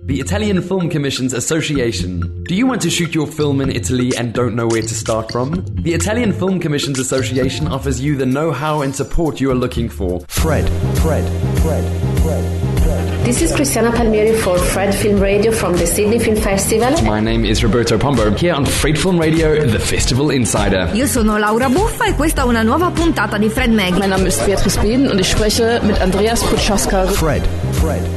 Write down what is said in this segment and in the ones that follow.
The Italian Film Commissions Association. Do you want to shoot your film in Italy and don't know where to start from? The Italian Film Commissions Association offers you the know-how and support you are looking for. Fred. This is Cristiana Palmieri for Fred Film Radio from the Sydney Film Festival. My name is Roberto Pombo, here on Fred Film Radio, the Festival Insider. Io sono Laura Buffa e questa è una nuova puntata di Fred Mag. Mein Name ist Beatrice Beden und ich spreche mit Andreas Putschaska. Fred,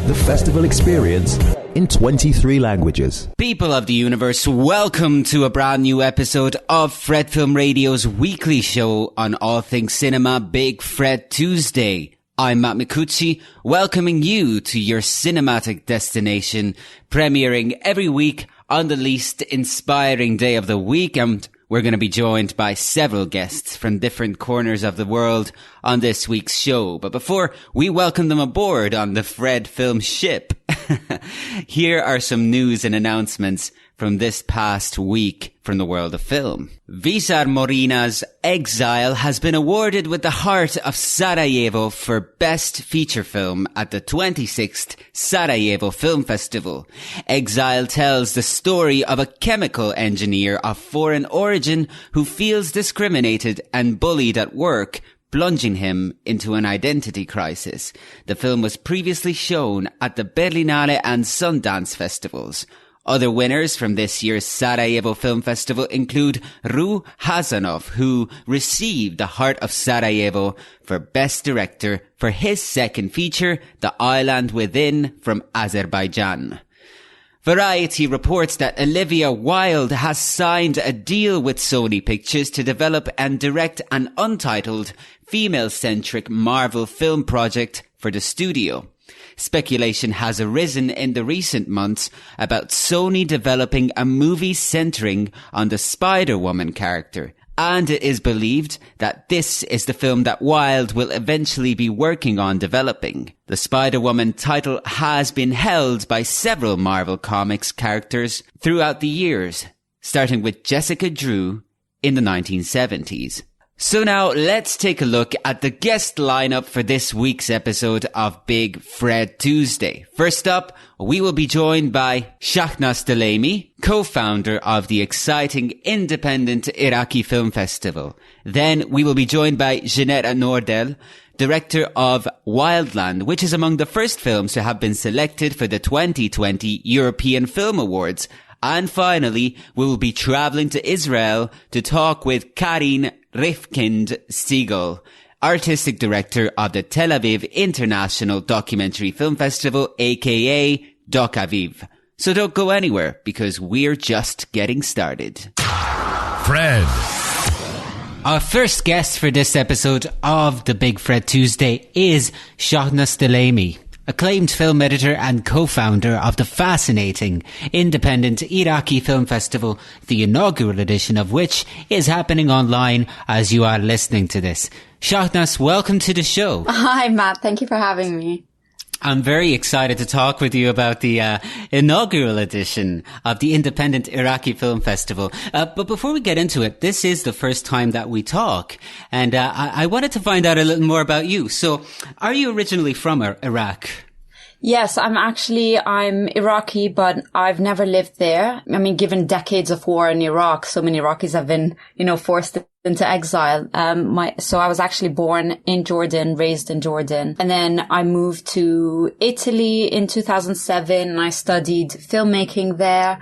the festival experience in 23 languages. People of the universe, welcome to a brand new episode of Fred Film Radio's weekly show on all things cinema, Big Fred Tuesday. I'm Matt Micucci, welcoming you to your cinematic destination, premiering every week on the least inspiring day of the week, and we're going to be joined by several guests from different corners of the world on this week's show. But before we welcome them aboard on the Fred Film ship, here are some news and announcements from this past week from the world of film. Visar Morina's Exile has been awarded with the Heart of Sarajevo for Best Feature Film at the 26th Sarajevo Film Festival. Exile tells the story of a chemical engineer of foreign origin who feels discriminated and bullied at work, plunging him into an identity crisis. The film was previously shown at the Berlinale and Sundance festivals. Other winners from this year's Sarajevo Film Festival include Ru Hazanov, who received the Heart of Sarajevo for Best Director for his second feature, The Island Within, from Azerbaijan. Variety reports that Olivia Wilde has signed a deal with Sony Pictures to develop and direct an untitled, female-centric Marvel film project for the studio. Speculation has arisen in the recent months about Sony developing a movie centering on the Spider-Woman character, and it is believed that this is the film that Wilde will eventually be working on developing. The Spider-Woman title has been held by several Marvel Comics characters throughout the years, starting with Jessica Drew in the 1970s. So now let's take a look at the guest lineup for this week's episode of Big Fred Tuesday. First up, we will be joined by Shahnaz Dulaimy, co-founder of the exciting Independent Iraqi Film Festival. Then we will be joined by Jeanette Nordahl, director of Wildland, which is among the first films to have been selected for the 2020 European Film Awards. And finally, we will be traveling to Israel to talk with Karin Rywkind Segal, artistic director of the Tel Aviv International Documentary Film Festival, aka Docaviv. So don't go anywhere, because we're just getting started. Fred. Our first guest for this episode of the Big Fred Tuesday is Shahnaz Dulaimy, acclaimed film editor and co-founder of the fascinating Independent Iraqi Film Festival, the inaugural edition of which is happening online as you are listening to this. Shahnaz, welcome to the show. Hi, Matt. Thank you for having me. I'm very excited to talk with you about the inaugural edition of the Independent Iraqi Film Festival. But before we get into it, this is the first time that we talk, and I wanted to find out a little more about you. So, are you originally from Iraq? Yes, I'm Iraqi, but I've never lived there. I mean, given decades of war in Iraq, so many Iraqis have been, forced into exile. So I was actually born in Jordan, raised in Jordan. And then I moved to Italy in 2007 and I studied filmmaking there.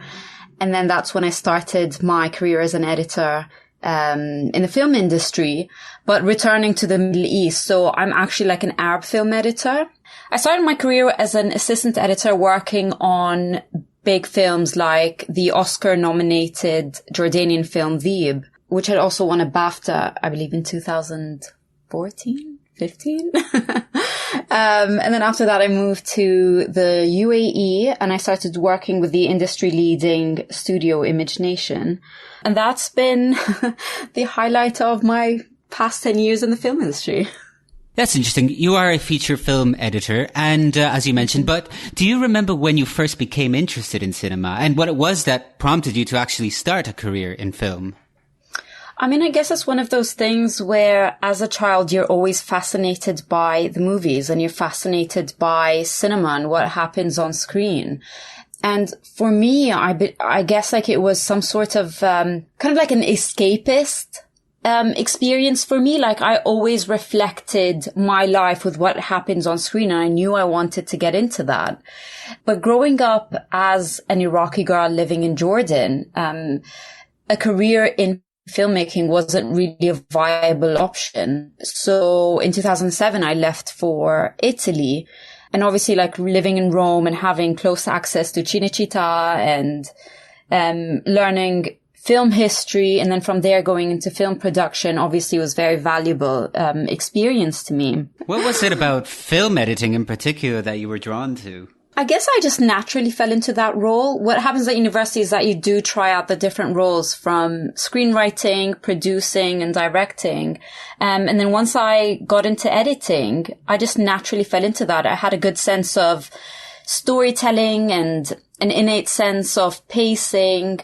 And then that's when I started my career as an editor, in the film industry, but returning to the Middle East. So I'm actually like an Arab film editor. I started my career as an assistant editor working on big films like the Oscar-nominated Jordanian film Veeb, which had also won a BAFTA, I believe, in 2014, 15. And then after that, I moved to the UAE and I started working with the industry-leading studio Image Nation. And that's been the highlight of my past 10 years in the film industry. That's interesting. You are a feature film editor, and as you mentioned, but do you remember when you first became interested in cinema and what it was that prompted you to actually start a career in film? I mean, I guess it's one of those things where as a child, you're always fascinated by the movies and you're fascinated by cinema and what happens on screen. And for me, I guess like it was some sort of, kind of like an escapist, experience for me. Like I always reflected my life with what happens on screen, and I knew I wanted to get into that. But growing up as an Iraqi girl living in Jordan, a career in filmmaking wasn't really a viable option. So in 2007, I left for Italy, and obviously like living in Rome and having close access to Cinecittà and, learning film history, and then from there going into film production obviously was very valuable experience to me. What was it about film editing in particular that you were drawn to? I guess I just naturally fell into that role. What happens at university is that you do try out the different roles from screenwriting, producing and directing. And then once I got into editing, I just naturally fell into that. I had a good sense of storytelling and an innate sense of pacing.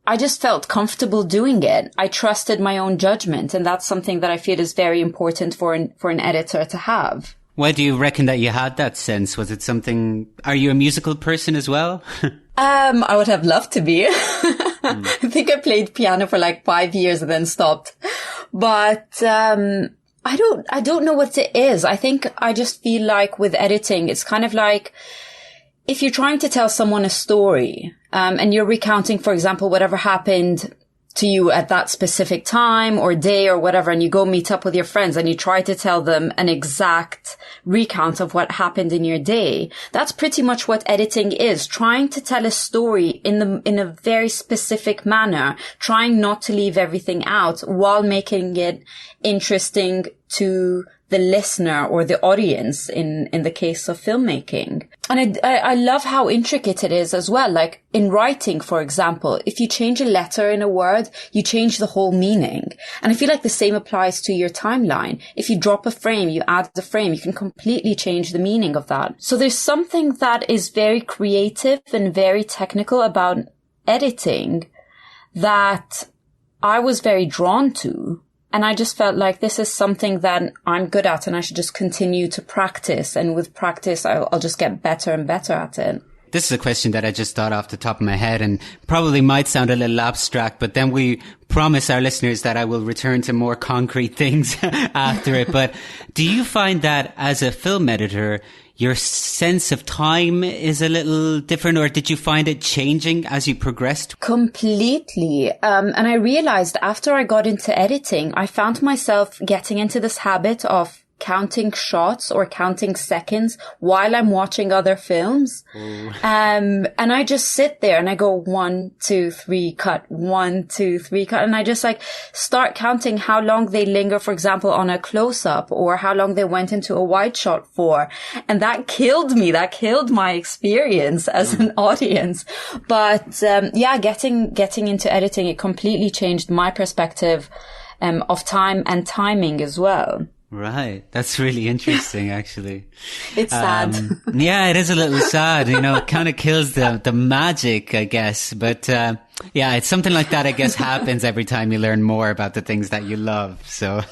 I just felt comfortable doing it. I trusted my own judgment, and that's something that I feel is very important for an editor to have. Why do you reckon that you had that sense? Was it something... Are you a musical person as well? I would have loved to be. I think I played piano for like 5 years and then stopped. But I don't know what it is. I think I just feel like with editing, it's kind of like if you're trying to tell someone a story, and you're recounting, for example, whatever happened to you at that specific time or day or whatever, and you go meet up with your friends and you try to tell them an exact recount of what happened in your day. That's pretty much what editing is, trying to tell a story in a very specific manner, trying not to leave everything out while making it interesting to the listener or the audience in the case of filmmaking. And I love how intricate it is as well. Like in writing, for example, if you change a letter in a word, you change the whole meaning. And I feel like the same applies to your timeline. If you drop a frame, you add the frame, you can completely change the meaning of that. So there's something that is very creative and very technical about editing that I was very drawn to. And I just felt like this is something that I'm good at and I should just continue to practice. And with practice, I'll just get better and better at it. This is a question that I just thought off the top of my head and probably might sound a little abstract, but then we promise our listeners that I will return to more concrete things after it. But do you find that as a film editor, your sense of time is a little different, or did you find it changing as you progressed? Completely. And I realized after I got into editing, I found myself getting into this habit of counting shots or counting seconds while I'm watching other films. And I just sit there and I go 1, 2, 3, cut, 1, 2, 3, cut. And I just like start counting how long they linger, for example, on a close up or how long they went into a wide shot for. And that killed me. That killed my experience as an audience. But, yeah, getting into editing, it completely changed my perspective, of time and timing as well. Right. That's really interesting, actually. It's sad. Yeah, it is a little sad. You know, it kind of kills the magic, I guess. But, yeah, it's something like that, I guess, happens every time you learn more about the things that you love. So,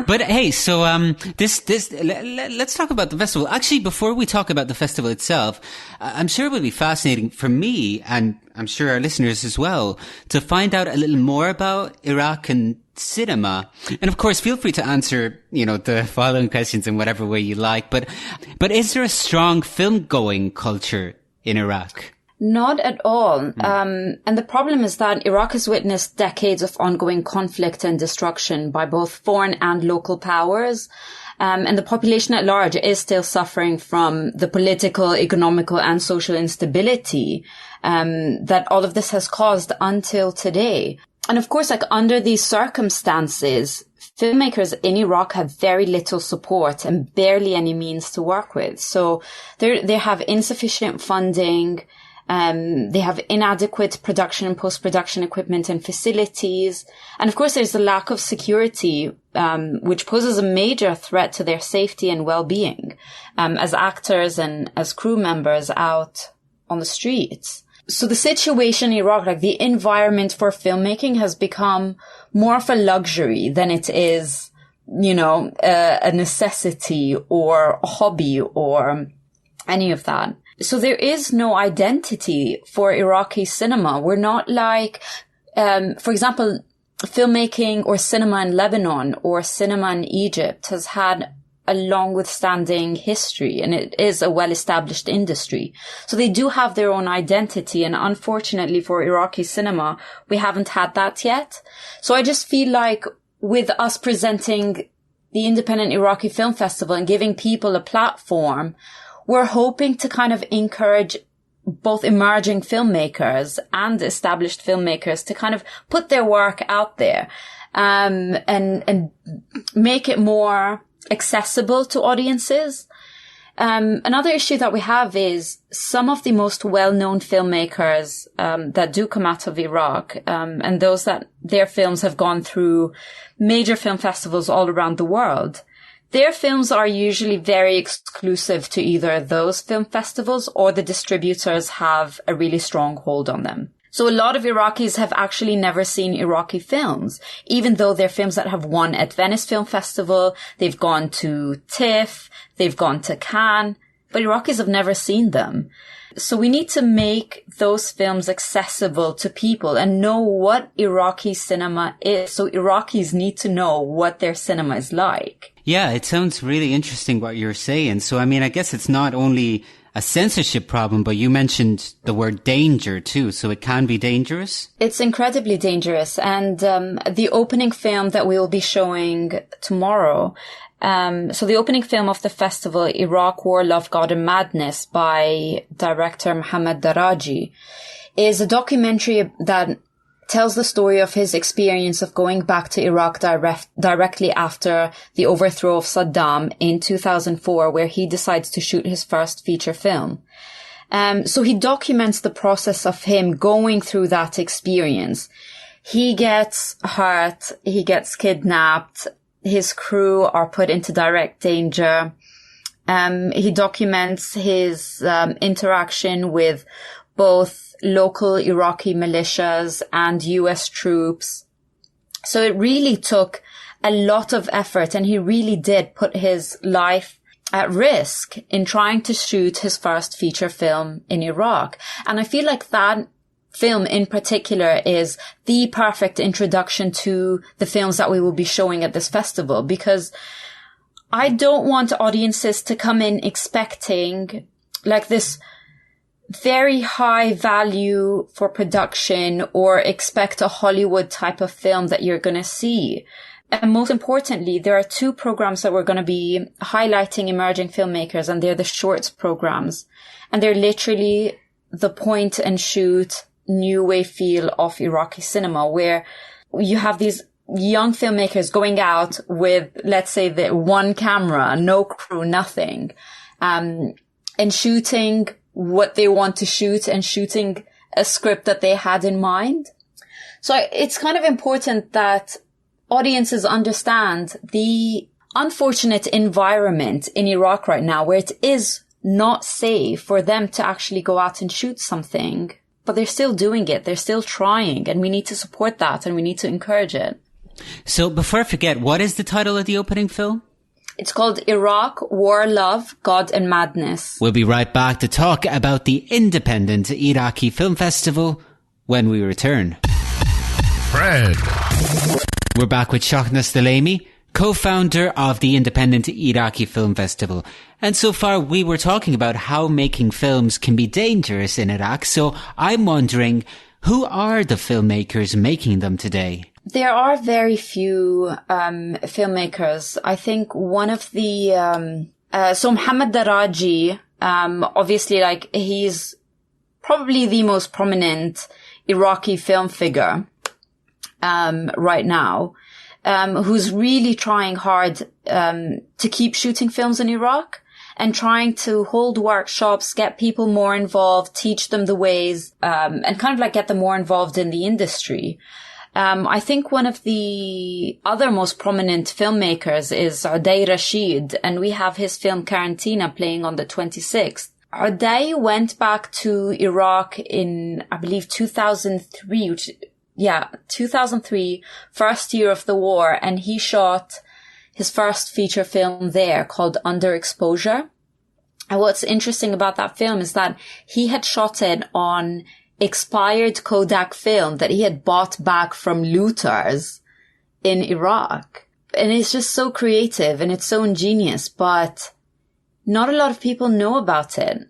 but hey, so, let's talk about the festival. Actually, before we talk about the festival itself, I'm sure it would be fascinating for me, and I'm sure our listeners as well, to find out a little more about Iraq and cinema. And of course, feel free to answer, you know, the following questions in whatever way you like. But is there a strong film going culture in Iraq? Not at all. And the problem is that Iraq has witnessed decades of ongoing conflict and destruction by both foreign and local powers. And the population at large is still suffering from the political, economical and social instability that all of this has caused until today. And of course, like under these circumstances, filmmakers in Iraq have very little support and barely any means to work with. So they have insufficient funding. They have inadequate production and post-production equipment and facilities. And of course, there's the lack of security, which poses a major threat to their safety and well-being, as actors and as crew members out on the streets. So the situation in Iraq, like the environment for filmmaking has become more of a luxury than it is, you know, a necessity or a hobby or any of that. So there is no identity for Iraqi cinema. We're not like, for example, filmmaking or cinema in Lebanon or cinema in Egypt has had a long withstanding history, and it is a well-established industry. So they do have their own identity, and unfortunately for Iraqi cinema, we haven't had that yet. So I just feel like with us presenting the Independent Iraqi Film Festival and giving people a platform, we're hoping to kind of encourage both emerging filmmakers and established filmmakers to kind of put their work out there, and make it more accessible to audiences. Another issue that we have is some of the most well-known filmmakers that do come out of Iraq, and those that their films have gone through major film festivals all around the world. Their films are usually very exclusive to either those film festivals or the distributors have a really strong hold on them. So a lot of Iraqis have actually never seen Iraqi films, even though they're films that have won at Venice Film Festival, they've gone to TIFF, they've gone to Cannes, but Iraqis have never seen them. So we need to make those films accessible to people and know what Iraqi cinema is. So Iraqis need to know what their cinema is like. Yeah, it sounds really interesting what you're saying. So, I mean, I guess it's not only a censorship problem, but you mentioned the word danger too, so it can be dangerous? It's incredibly dangerous. And the opening film that we will be showing tomorrow, so the opening film of the festival, Iraq, War, Love, God and Madness by director Mohammad Daraji, is a documentary that tells the story of his experience of going back to Iraq directly after the overthrow of Saddam in 2004, where he decides to shoot his first feature film. So he documents the process of him going through that experience. He gets hurt, he gets kidnapped, his crew are put into direct danger. He documents his interaction with both local Iraqi militias and US troops. So it really took a lot of effort, and he really did put his life at risk in trying to shoot his first feature film in Iraq. And I feel like that film in particular is the perfect introduction to the films that we will be showing at this festival, because I don't want audiences to come in expecting like this very high value for production or expect a Hollywood type of film that you're going to see. And most importantly, there are two programs that we're going to be highlighting emerging filmmakers, and they're the shorts programs. And they're literally the point and shoot new wave feel of Iraqi cinema, where you have these young filmmakers going out with, let's say, the one camera, no crew, nothing, and shooting what they want to shoot and shooting a script that they had in mind. So it's kind of important that audiences understand the unfortunate environment in Iraq right now, where it is not safe for them to actually go out and shoot something, but they're still doing it. They're still trying, and we need to support that and we need to encourage it. So before I forget, what is the title of the opening film? It's called Iraq, War, Love, God and Madness. We'll be right back to talk about the Independent Iraqi Film Festival when we return. Fred. We're back with Shahnaz Dulaimy, co-founder of the Independent Iraqi Film Festival. And so far we were talking about how making films can be dangerous in Iraq. So I'm wondering, who are the filmmakers making them today? There are very few filmmakers. I think one of the so Mohammad Daraji, obviously, like, he's probably the most prominent Iraqi film figure right now, who's really trying hard to keep shooting films in Iraq and trying to hold workshops, get people more involved, teach them the ways, and kind of like get them more involved in the industry. I think one of the other most prominent filmmakers is Uday Rashid, and we have his film Karantina playing on the 26th. Uday went back to Iraq in, I believe, 2003, 2003, first year of the war, and he shot his first feature film there called Underexposure. And what's interesting about that film is that he had shot it on expired Kodak film that he had bought back from looters in Iraq. And it's just so creative and it's so ingenious, but not a lot of people know about it.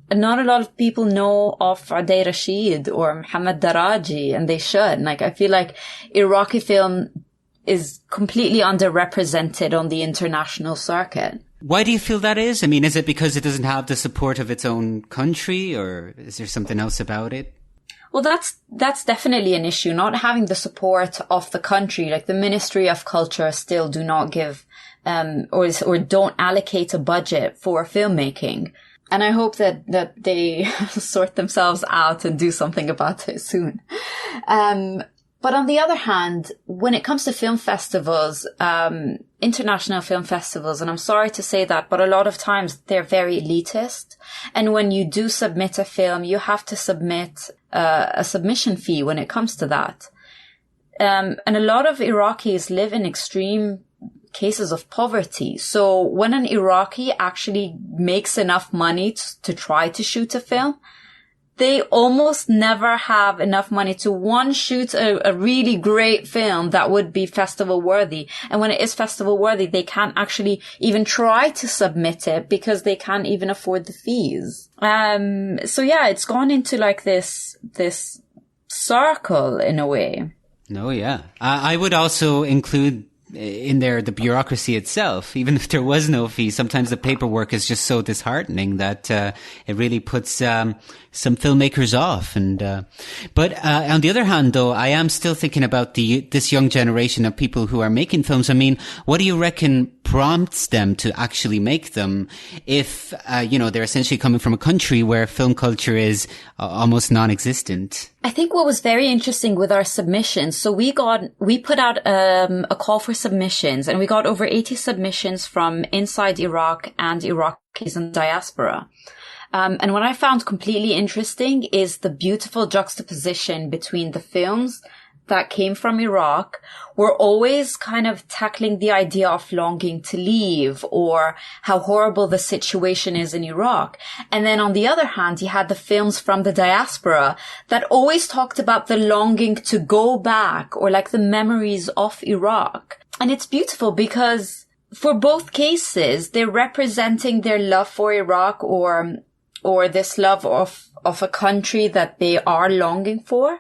And not a lot of people know of Adey Rashid or Mohammad Daraji, and they should. Like, I feel like Iraqi film is completely underrepresented on the international circuit. Why do you feel that is? I mean, is it because it doesn't have the support of its own country, or is there something else about it? Well, that's definitely an issue, not having the support of the country. Like, the Ministry of Culture still do not give, or don't allocate a budget for filmmaking. And I hope that they sort themselves out and do something about it soon. But on the other hand, when it comes to film festivals, international film festivals, and I'm sorry to say that, but a lot of times they're very elitist. And when you do submit a film, you have to submit a submission fee when it comes to that. And a lot of Iraqis live in extreme cases of poverty. So when an Iraqi actually makes enough money to try to shoot a film, they almost never have enough money to shoot a really great film that would be festival worthy. And when it is festival worthy, they can't actually even try to submit it because they can't even afford the fees. So yeah, it's gone into like this circle in a way. No, yeah. I would also include in there the bureaucracy itself. Even if there was no fee, sometimes the paperwork is just so disheartening that it really puts some filmmakers off. And but on the other hand, though, I am still thinking about this young generation of people who are making films. I mean, what do you reckon prompts them to actually make them if they're essentially coming from a country where film culture is almost non-existent? I think what was very interesting with our submissions, so we put out a call for submissions, and we got over 80 submissions from inside Iraq and Iraqis in diaspora. And what I found completely interesting is the beautiful juxtaposition between the films that came from Iraq were always kind of tackling the idea of longing to leave or how horrible the situation is in Iraq. And then on the other hand, you had the films from the diaspora that always talked about the longing to go back or like the memories of Iraq. And it's beautiful because for both cases, they're representing their love for Iraq or this love of a country that they are longing for.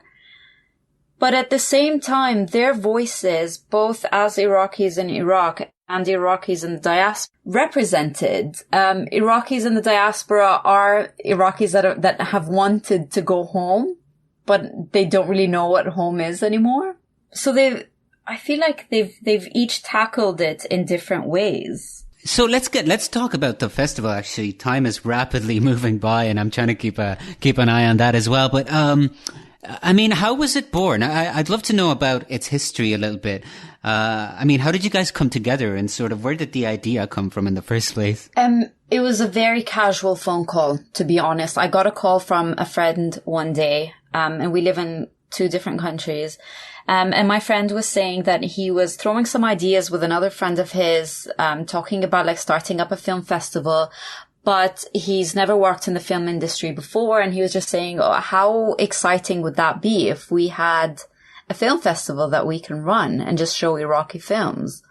But at the same time, their voices, both as Iraqis in Iraq and Iraqis in the diaspora, represented. Iraqis in the diaspora are Iraqis that have wanted to go home, but they don't really know what home is anymore. So I feel like they've each tackled it in different ways. So let's talk about the festival. Actually, time is rapidly moving by, and I'm trying to keep an eye on that as well. But I mean, how was it born? I'd love to know about its history a little bit. I mean, how did you guys come together and sort of where did the idea come from in the first place? It was a very casual phone call, to be honest. I got a call from a friend one day, and we live in 2 different countries. And my friend was saying that he was throwing some ideas with another friend of his, talking about like starting up a film festival. But he's never worked in the film industry before. And he was just saying, oh, how exciting would that be if we had a film festival that we can run and just show Iraqi films?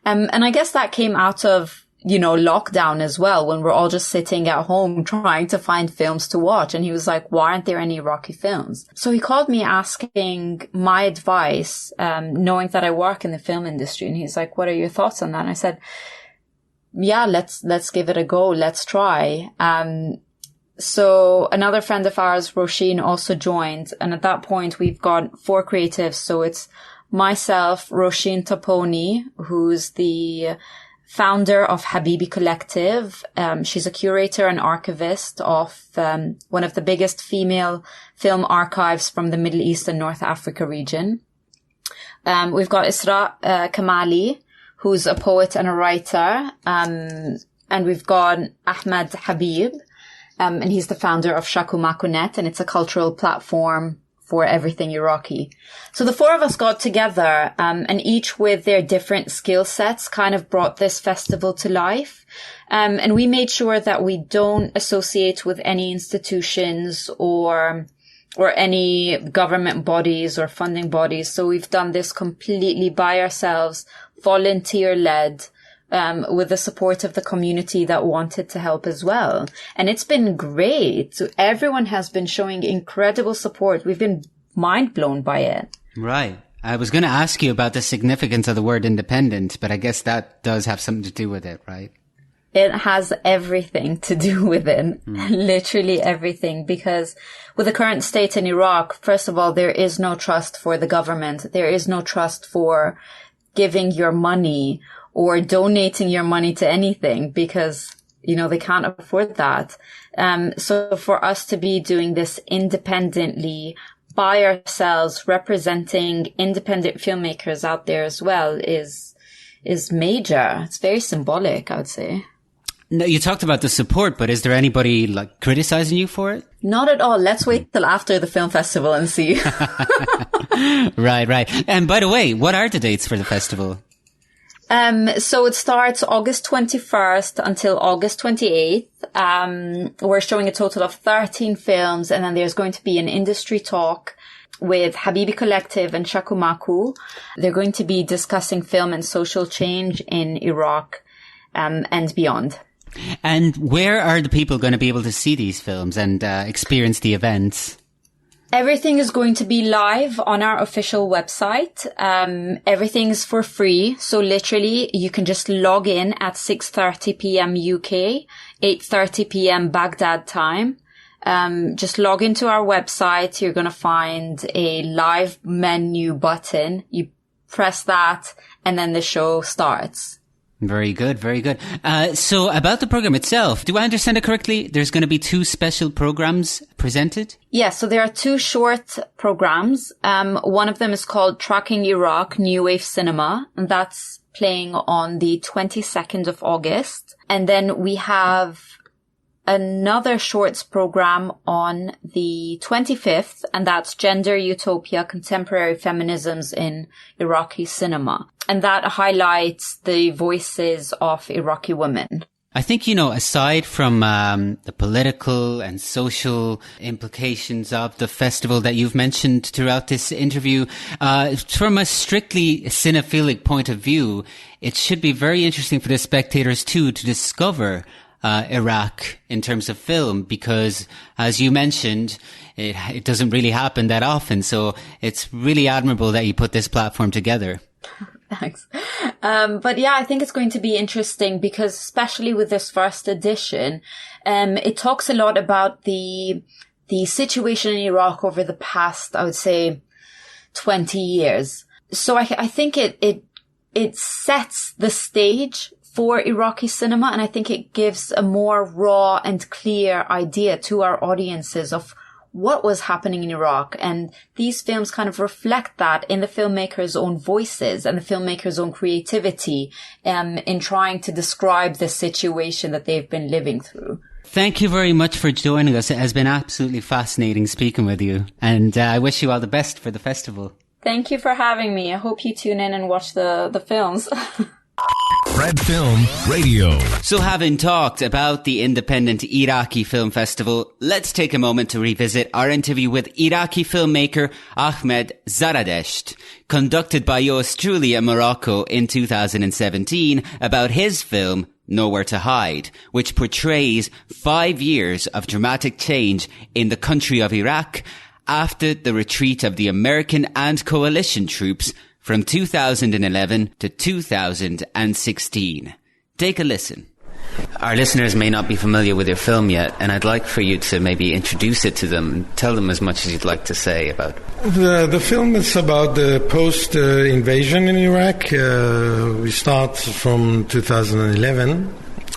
And I guess that came out of, lockdown as well, when we're all just sitting at home trying to find films to watch. And he was like, why aren't there any Iraqi films? So he called me asking my advice, knowing that I work in the film industry. And he's like, what are your thoughts on that? And I said, yeah, let's give it a go. Let's try. So another friend of ours, Roisin, also joined. And at that point, we've got 4 creatives. So it's myself, Roisin Toponi, who's the founder of Habibi Collective. She's a curator and archivist of one of the biggest female film archives from the Middle East and North Africa region. We've got Isra Kamali, who's a poet and a writer. And we've got Ahmed Habib, and he's the founder of Shakumaku.net, and it's a cultural platform for everything Iraqi. So the 4 of us got together, and each with their different skill sets kind of brought this festival to life. And we made sure that we don't associate with any institutions or any government bodies or funding bodies. So we've done this completely by ourselves, volunteer-led, with the support of the community that wanted to help as well. And it's been great. So everyone has been showing incredible support. We've been mind blown by it. Right. I was going to ask you about the significance of the word independent, but I guess that does have something to do with it, right? It has everything to do with it, literally everything, because with the current state in Iraq, first of all, there is no trust for the government. There is no trust for giving your money or donating your money to anything because, they can't afford that. So for us to be doing this independently by ourselves, representing independent filmmakers out there as well is major. It's very symbolic, I would say. No, you talked about the support, but is there anybody criticizing you for it? Not at all. Let's wait till after the film festival and see. Right. And by the way, what are the dates for the festival? So it starts August 21st until August 28th. We're showing a total of 13 films, and then there's going to be an industry talk with Habibi Collective and Shakumaku. They're going to be discussing film and social change in Iraq, and beyond. And where are the people going to be able to see these films and experience the events? Everything is going to be live on our official website. Everything's for free. So literally you can just log in at 6:30 p.m. UK, 8:30 p.m. Baghdad time. Just log into our website. You're going to find a live menu button. You press that and then the show starts. Very good, very good. So about the program itself, do I understand it correctly? There's going to be 2 special programs presented? Yes, so there are 2 short programs. One of them is called Tracking Iraq, New Wave Cinema, and that's playing on the 22nd of August. And then we have another shorts program on the 25th, and that's Gender Utopia, Contemporary Feminisms in Iraqi Cinema. And that highlights the voices of Iraqi women. I think, aside from the political and social implications of the festival that you've mentioned throughout this interview, from a strictly cinephilic point of view, it should be very interesting for the spectators too to discover Iraq in terms of film, because as you mentioned, it doesn't really happen that often. So it's really admirable that you put this platform together. Thanks. But yeah, I think it's going to be interesting because especially with this first edition, it talks a lot about the situation in Iraq over the past, I would say, 20 years. So I think it sets the stage for Iraqi cinema, and I think it gives a more raw and clear idea to our audiences of what was happening in Iraq. And these films kind of reflect that in the filmmakers' own voices and the filmmakers' own creativity in trying to describe the situation that they've been living through. Thank you very much for joining us. It has been absolutely fascinating speaking with you, and I wish you all the best for the festival. Thank you for having me. I hope you tune in and watch the films. Fred Film Radio. So having talked about the Independent Iraqi Film Festival, let's take a moment to revisit our interview with Iraqi filmmaker Ahmed Zaradasht, conducted by yours truly in Morocco in 2017 about his film Nowhere to Hide, which portrays 5 years of dramatic change in the country of Iraq after the retreat of the American and coalition troops from 2011 to 2016. Take a listen. Our listeners may not be familiar with your film yet, and I'd like for you to maybe introduce it to them and tell them as much as you'd like to say about it. The film is about the post-invasion in Iraq. We start from 2011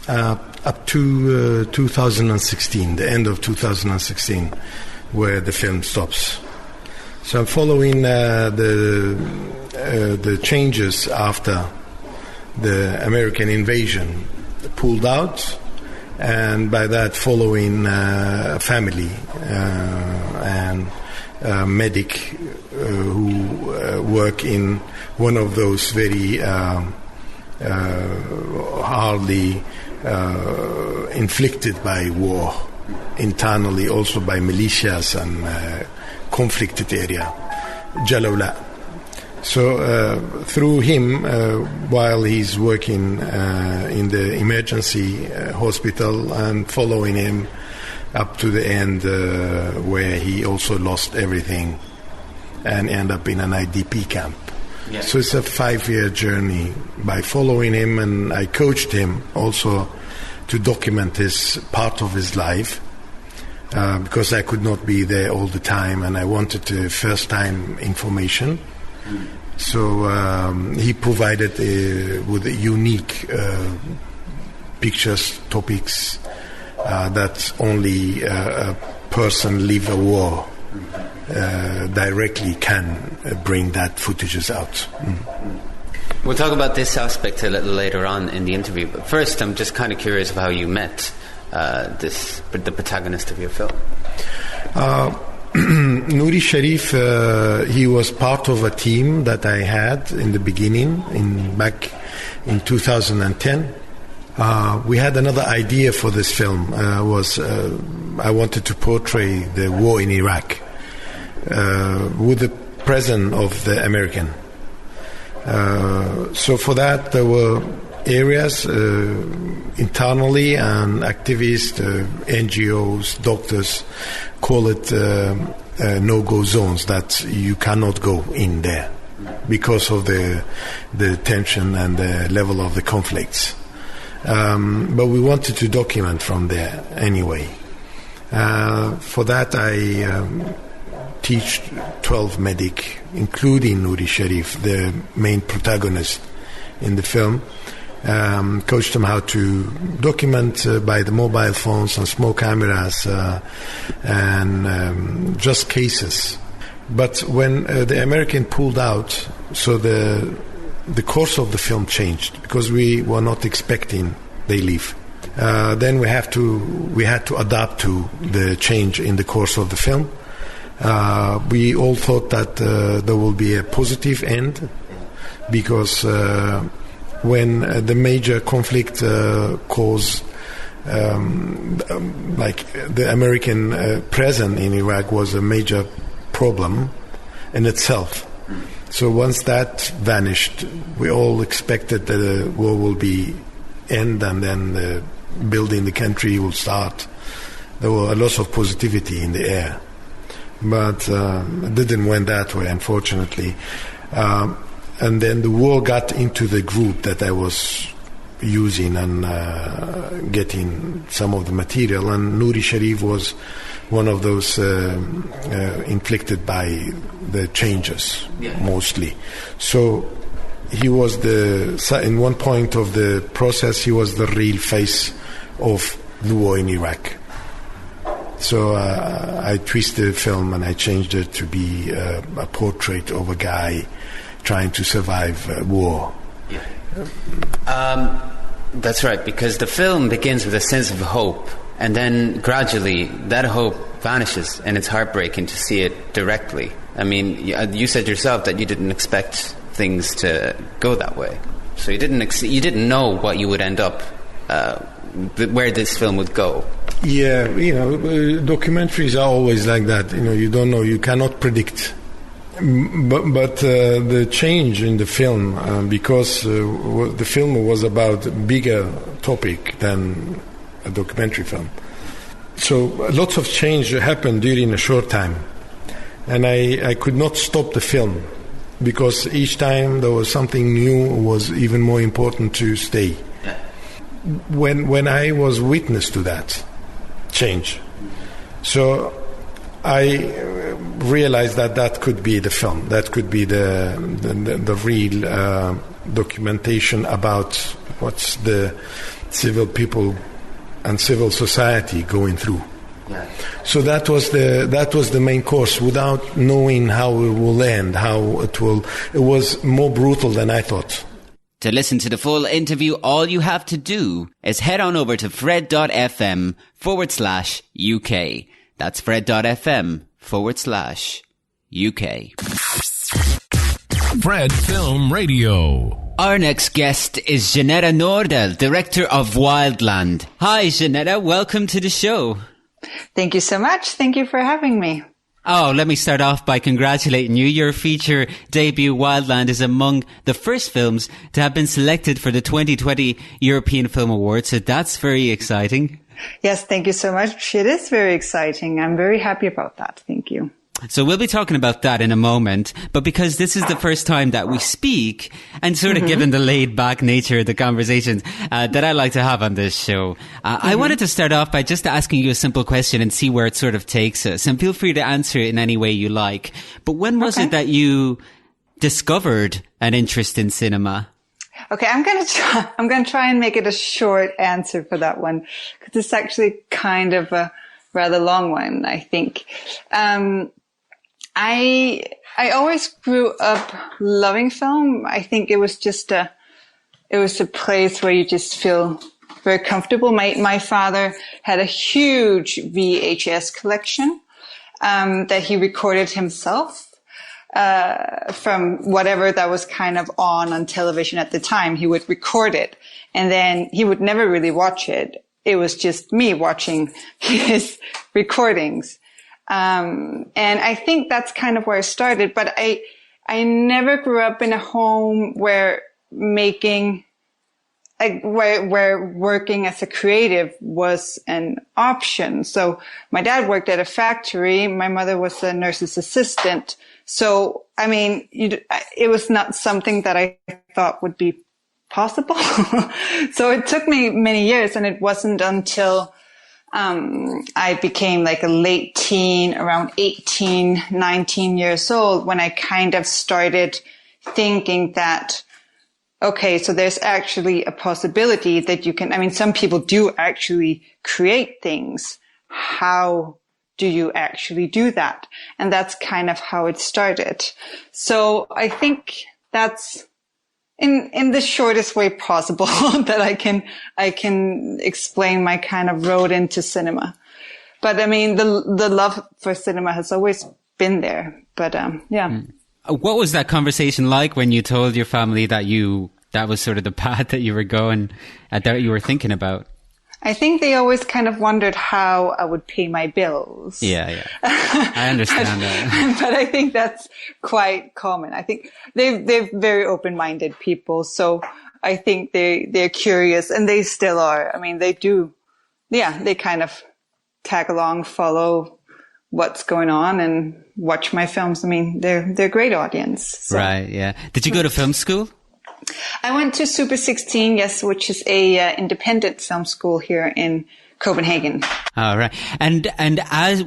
up to 2016, the end of 2016, where the film stops. So I'm following the changes after the American invasion pulled out, and by that following a family and a medic who work in one of those very hardly inflicted by war, internally also by militias and conflicted area, Jalawla. So through him, while he's working in the emergency hospital and following him up to the end where he also lost everything and end up in an IDP camp. Yeah. So it's a 5-year journey by following him, and I coached him also to document his part of his life because I could not be there all the time and I wanted first-time information. So he provided with unique pictures, topics that only a person live a war directly can bring that footages out. We'll talk about this aspect a little later on in the interview, but first I'm just kind of curious of how you met the protagonist of your film. Nuri Sharif, he was part of a team that I had in the beginning, back in 2010. We had another idea for this film. I wanted to portray the war in Iraq with the presence of the American. So for that, there were areas internally, and activists, NGOs, doctors call it no-go zones, that you cannot go in there because of the tension and the level of the conflicts. But we wanted to document from there anyway. For that, I teach 12 medic, including Nuri Sharif, the main protagonist in the film. Coached them how to document by the mobile phones and small cameras and just cases. But when the American pulled out, so the course of the film changed because we were not expecting they leave. Then we had to adapt to the change in the course of the film. We all thought that there will be a positive end because when the major conflict caused, like the American presence in Iraq was a major problem in itself. So once that vanished, we all expected that the war will be end and then building the country will start. There were a lot of positivity in the air. But it didn't went that way, unfortunately. And then the war got into the group that I was using and getting some of the material. And Nuri Sharif was one of those inflicted by the changes, mostly. So he was in one point of the process, he was the real face of the war in Iraq. So I twisted the film and I changed it to be a portrait of a guy trying to survive war. That's right, because the film begins with a sense of hope, and then gradually that hope vanishes, and it's heartbreaking to see it directly. I mean, you said yourself that you didn't expect things to go that way, so you didn't know what you would end up, where this film would go. Yeah, documentaries are always like that. You don't know, you cannot predict. But the change in the film, because the film was about a bigger topic than a documentary film. So lots of change happened during a short time. And I could not stop the film, because each time there was something new, it was even more important to stay. When I was witness to that change, so I realized that could be the film, that could be the real documentation about what's the civil people and civil society going through. Yeah. So that was the main course, without knowing how it will end, it was more brutal than I thought. To listen to the full interview, all you have to do is head on over to fred.fm/UK. That's fred.fm/UK. Fred Film Radio. Our next guest is Jeanette Nordahl, director of Wildland. Hi, Janetta. Welcome to the show. Thank you so much. Thank you for having me. Oh, let me start off by congratulating you. Your feature debut, Wildland, is among the first films to have been selected for the 2020 European Film Awards, so that's very exciting. Yes, thank you so much. It is very exciting. I'm very happy about that. Thank you. So we'll be talking about that in a moment, but because this is the first time that we speak, and sort of given the laid-back nature of the conversations that I like to have on this show, I wanted to start off by just asking you a simple question and see where it sort of takes us. And feel free to answer it in any way you like. But when was it that you discovered an interest in cinema? Okay, I'm going to try and make it a short answer for that one, because it's actually kind of a rather long one, I think. I always grew up loving film. I think it was a place where you just feel very comfortable. My father had a huge VHS collection, that he recorded himself, from whatever that was kind of on television at the time. He would record it, and then he would never really watch it. It was just me watching his recordings. And I think that's kind of where I started, but I never grew up in a home where working as a creative was an option. So my dad worked at a factory. My mother was a nurse's assistant. So, I mean, it was not something that I thought would be possible. So it took me many years, and it wasn't until I became like a late teen, around 18, 19 years old, when I kind of started thinking that, okay, so there's actually a possibility that you can, I mean, some people do actually create things. How do you actually do that? And that's kind of how it started. So I think that's in the shortest way possible that I can explain my kind of road into cinema. But I mean, the love for cinema has always been there. But, yeah. What was that conversation like when you told your family that that was sort of the path that you were going, that you were thinking about? I think they always kind of wondered how I would pay my bills. Yeah. I understand that. But I think that's quite common. I think they're very open-minded people. So I think they're curious, and they still are. I mean, they do. Yeah, they kind of tag along, follow what's going on, and watch my films. I mean, they're a great audience. So. Right. Yeah. Did you go to film school? I went to Super 16, yes, which is a independent film school here in Copenhagen. All right. And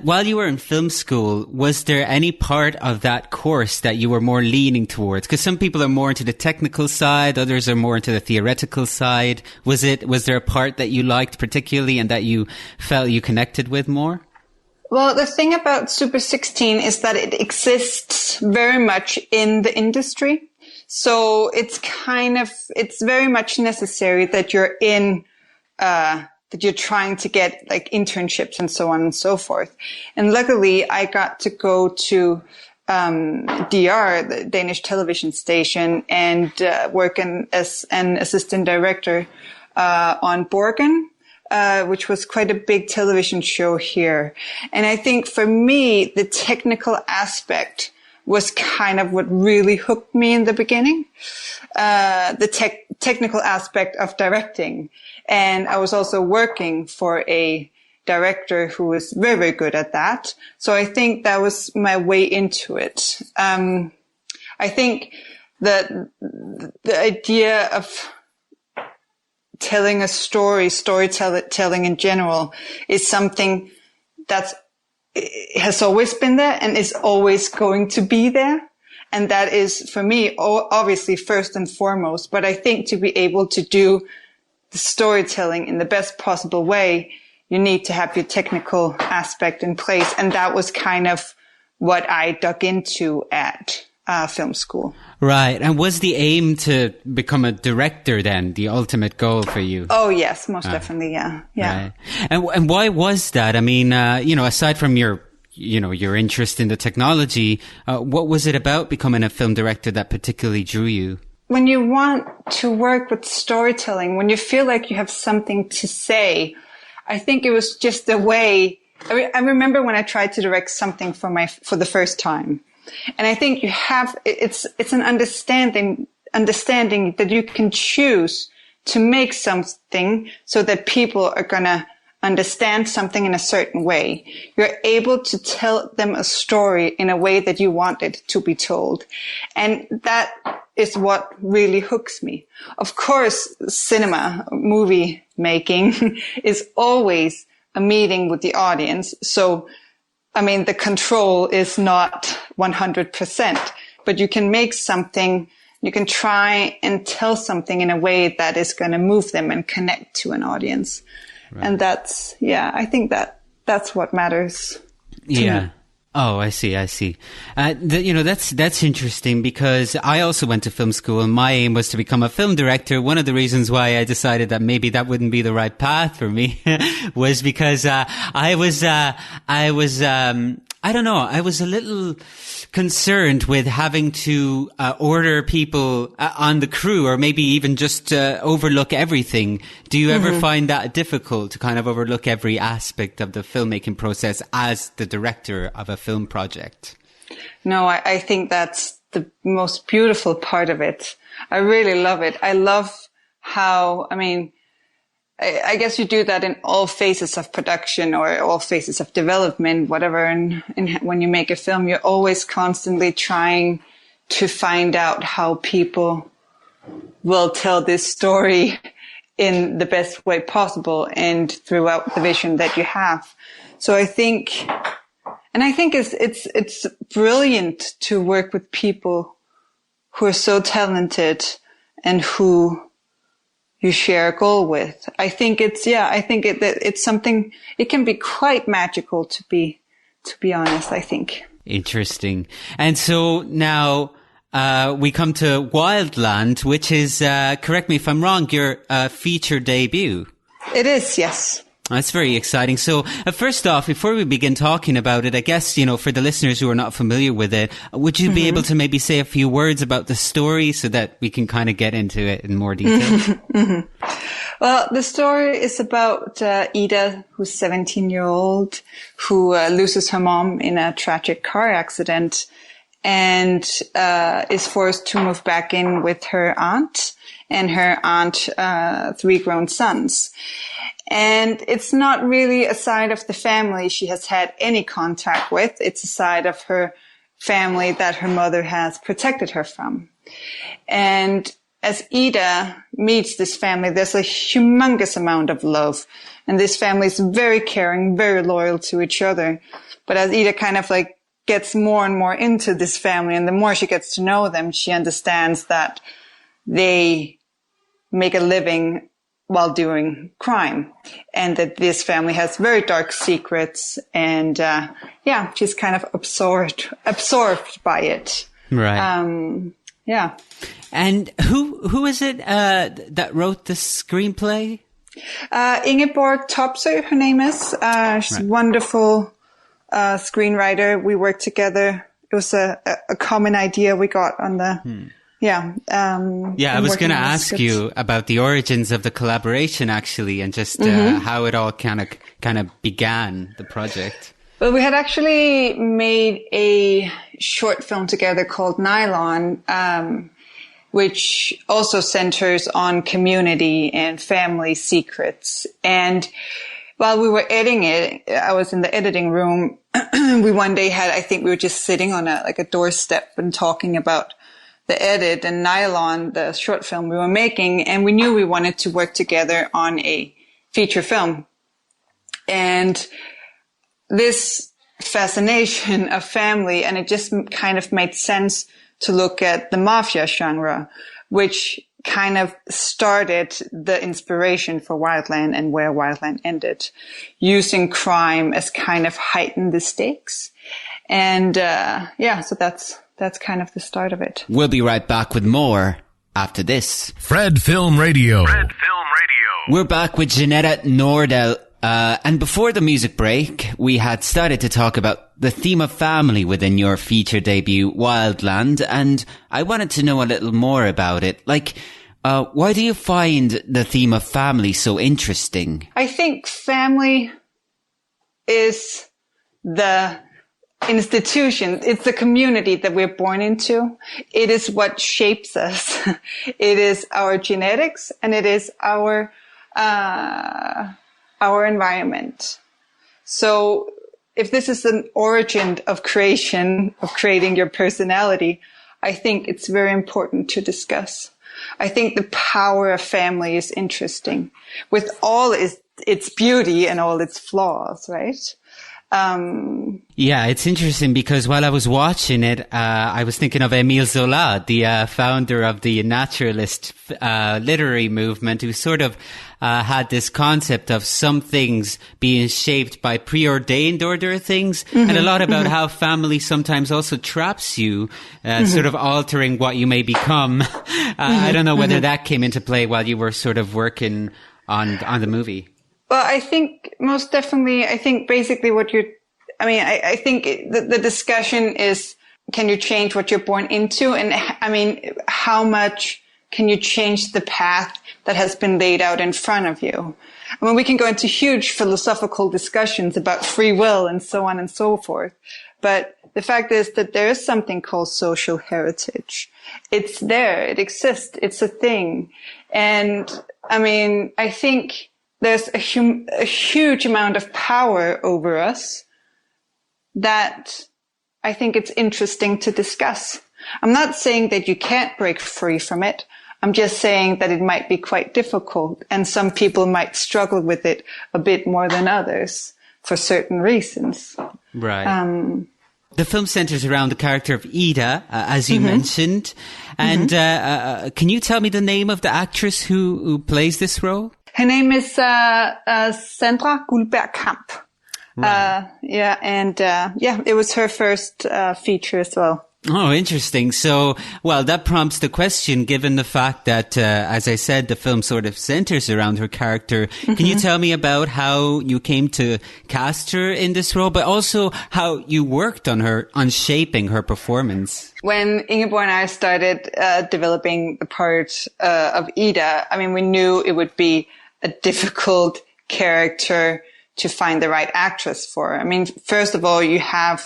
while you were in film school, was there any part of that course that you were more leaning towards? Because some people are more into the technical side, others are more into the theoretical side. Was there a part that you liked particularly and that you felt you connected with more? Well, the thing about Super 16 is that it exists very much in the industry. So it's very much necessary that you're that you're trying to get like internships and so on and so forth. And luckily I got to go to, DR, the Danish television station, and, work as an assistant director, on Borgen, which was quite a big television show here. And I think for me, the technical aspect was kind of what really hooked me in the beginning, the technical aspect of directing. And I was also working for a director who was very, very good at that. So I think that was my way into it. I think that the idea of telling a storytelling in general is something it has always been there and is always going to be there. And that is, for me, obviously first and foremost. But I think to be able to do the storytelling in the best possible way, you need to have your technical aspect in place. And that was kind of what I dug into at film school. Right. And was the aim to become a director then the ultimate goal for you? Oh, yes, most definitely. Yeah. Right. And why was that? I mean, aside from your interest in the technology, what was it about becoming a film director that particularly drew you? when you want to work with storytelling, when you feel like you have something to say, I think it was just the way. I remember when I tried to direct something for the first time, and I think it's an understanding that you can choose to make something so that people are gonna understand something in a certain way. You're able to tell them a story in a way that you want it to be told. And that is what really hooks me. Of course, movie making is always a meeting with the audience. So, I mean, the control is not 100%, but you can make something, you can try and tell something in a way that is going to move them and connect to an audience. Right. And I think that's what matters to me. Oh, I see. That's interesting, because I also went to film school and my aim was to become a film director. One of the reasons why I decided that maybe that wouldn't be the right path for me was because I was a little concerned with having to order people on the crew, or maybe even just overlook everything. Do you ever find that difficult to kind of overlook every aspect of the filmmaking process as the director of a film project? No, I think that's the most beautiful part of it. I really love it. I love how, I guess you do that in all phases of production or all phases of development, whatever. And when you make a film, you're always constantly trying to find out how people will tell this story in the best way possible and throughout the vision that you have. So I think it's brilliant to work with people who are so talented and who you share a goal with. I think it's something, it can be quite magical to be honest, I think. Interesting. And so now, we come to Wildland, which is, correct me if I'm wrong, your, feature debut. It is, yes. That's very exciting. So, first off, before we begin talking about it, I guess, for the listeners who are not familiar with it, would you be able to maybe say a few words about the story so that we can kind of get into it in more detail? Well, the story is about Ida, who's 17-year-old, who loses her mom in a tragic car accident and is forced to move back in with her aunt and her aunt, 3 grown sons. And it's not really a side of the family she has had any contact with. It's a side of her family that her mother has protected her from. And as Ida meets this family, there's a humongous amount of love. And this family is very caring, very loyal to each other. But as Ida kind of gets more and more into this family, and the more she gets to know them, she understands that they make a living while doing crime, and that this family has very dark secrets, and she's kind of absorbed by it. Right. Yeah. And who is it that wrote the screenplay? Ingeborg Topsø, her name is. She's a wonderful screenwriter. We worked together. It was a common idea we got on the. I was going to ask you about the origins of the collaboration, actually, and just how it all kind of began, the project. Well, we had actually made a short film together called Nylon, which also centers on community and family secrets. And while we were editing it, I was in the editing room. We one day we were just sitting on a doorstep and talking about the edit and Nylon, the short film we were making, and we knew we wanted to work together on a feature film. And this fascination of family, and it just kind of made sense to look at the mafia genre, which kind of started the inspiration for Wildland and where Wildland ended, using crime as kind of heighten the stakes. And so that's kind of the start of it. We'll be right back with more after this. Fred Film Radio. We're back with Jeanette Nordahl, And before the music break, we had started to talk about the theme of family within your feature debut, Wildland, and I wanted to know a little more about it. Like, why do you find the theme of family so interesting? I think family is the institution. It's the community that we're born into. It is what shapes us. It is our genetics, and it is our environment. So if this is an origin of creation, of creating your personality, I think it's very important to discuss. I think the power of family is interesting with all its beauty and all its flaws, right? Yeah, it's interesting because while I was watching it, I was thinking of Émile Zola, the founder of the naturalist literary movement, who sort of had this concept of some things being shaped by preordained order of things, and a lot about how family sometimes also traps you, sort of altering what you may become. I don't know whether that came into play while you were sort of working on the movie. Well, I think most definitely, I think basically I think the discussion is, can you change what you're born into? And I mean, how much can you change the path that has been laid out in front of you? I mean, we can go into huge philosophical discussions about free will and so on and so forth. But the fact is that there is something called social heritage. It's there. It exists. It's a thing. And I mean, I think there's a huge amount of power over us that I think it's interesting to discuss. I'm not saying that you can't break free from it. I'm just saying that it might be quite difficult, and some people might struggle with it a bit more than others for certain reasons. Right. The film centers around the character of Ida, as you mentioned. And can you tell me the name of the actress who plays this role? Her name is Sandra Gullberg-Kamp. Right. It was her first feature as well. Oh, interesting. So, well, that prompts the question, given the fact that, as I said, the film sort of centers around her character. Can you tell me about how you came to cast her in this role, but also how you worked on shaping her performance? When Ingeborg and I started developing the part of Ida, I mean, we knew it would be a difficult character to find the right actress for. I mean, first of all, you have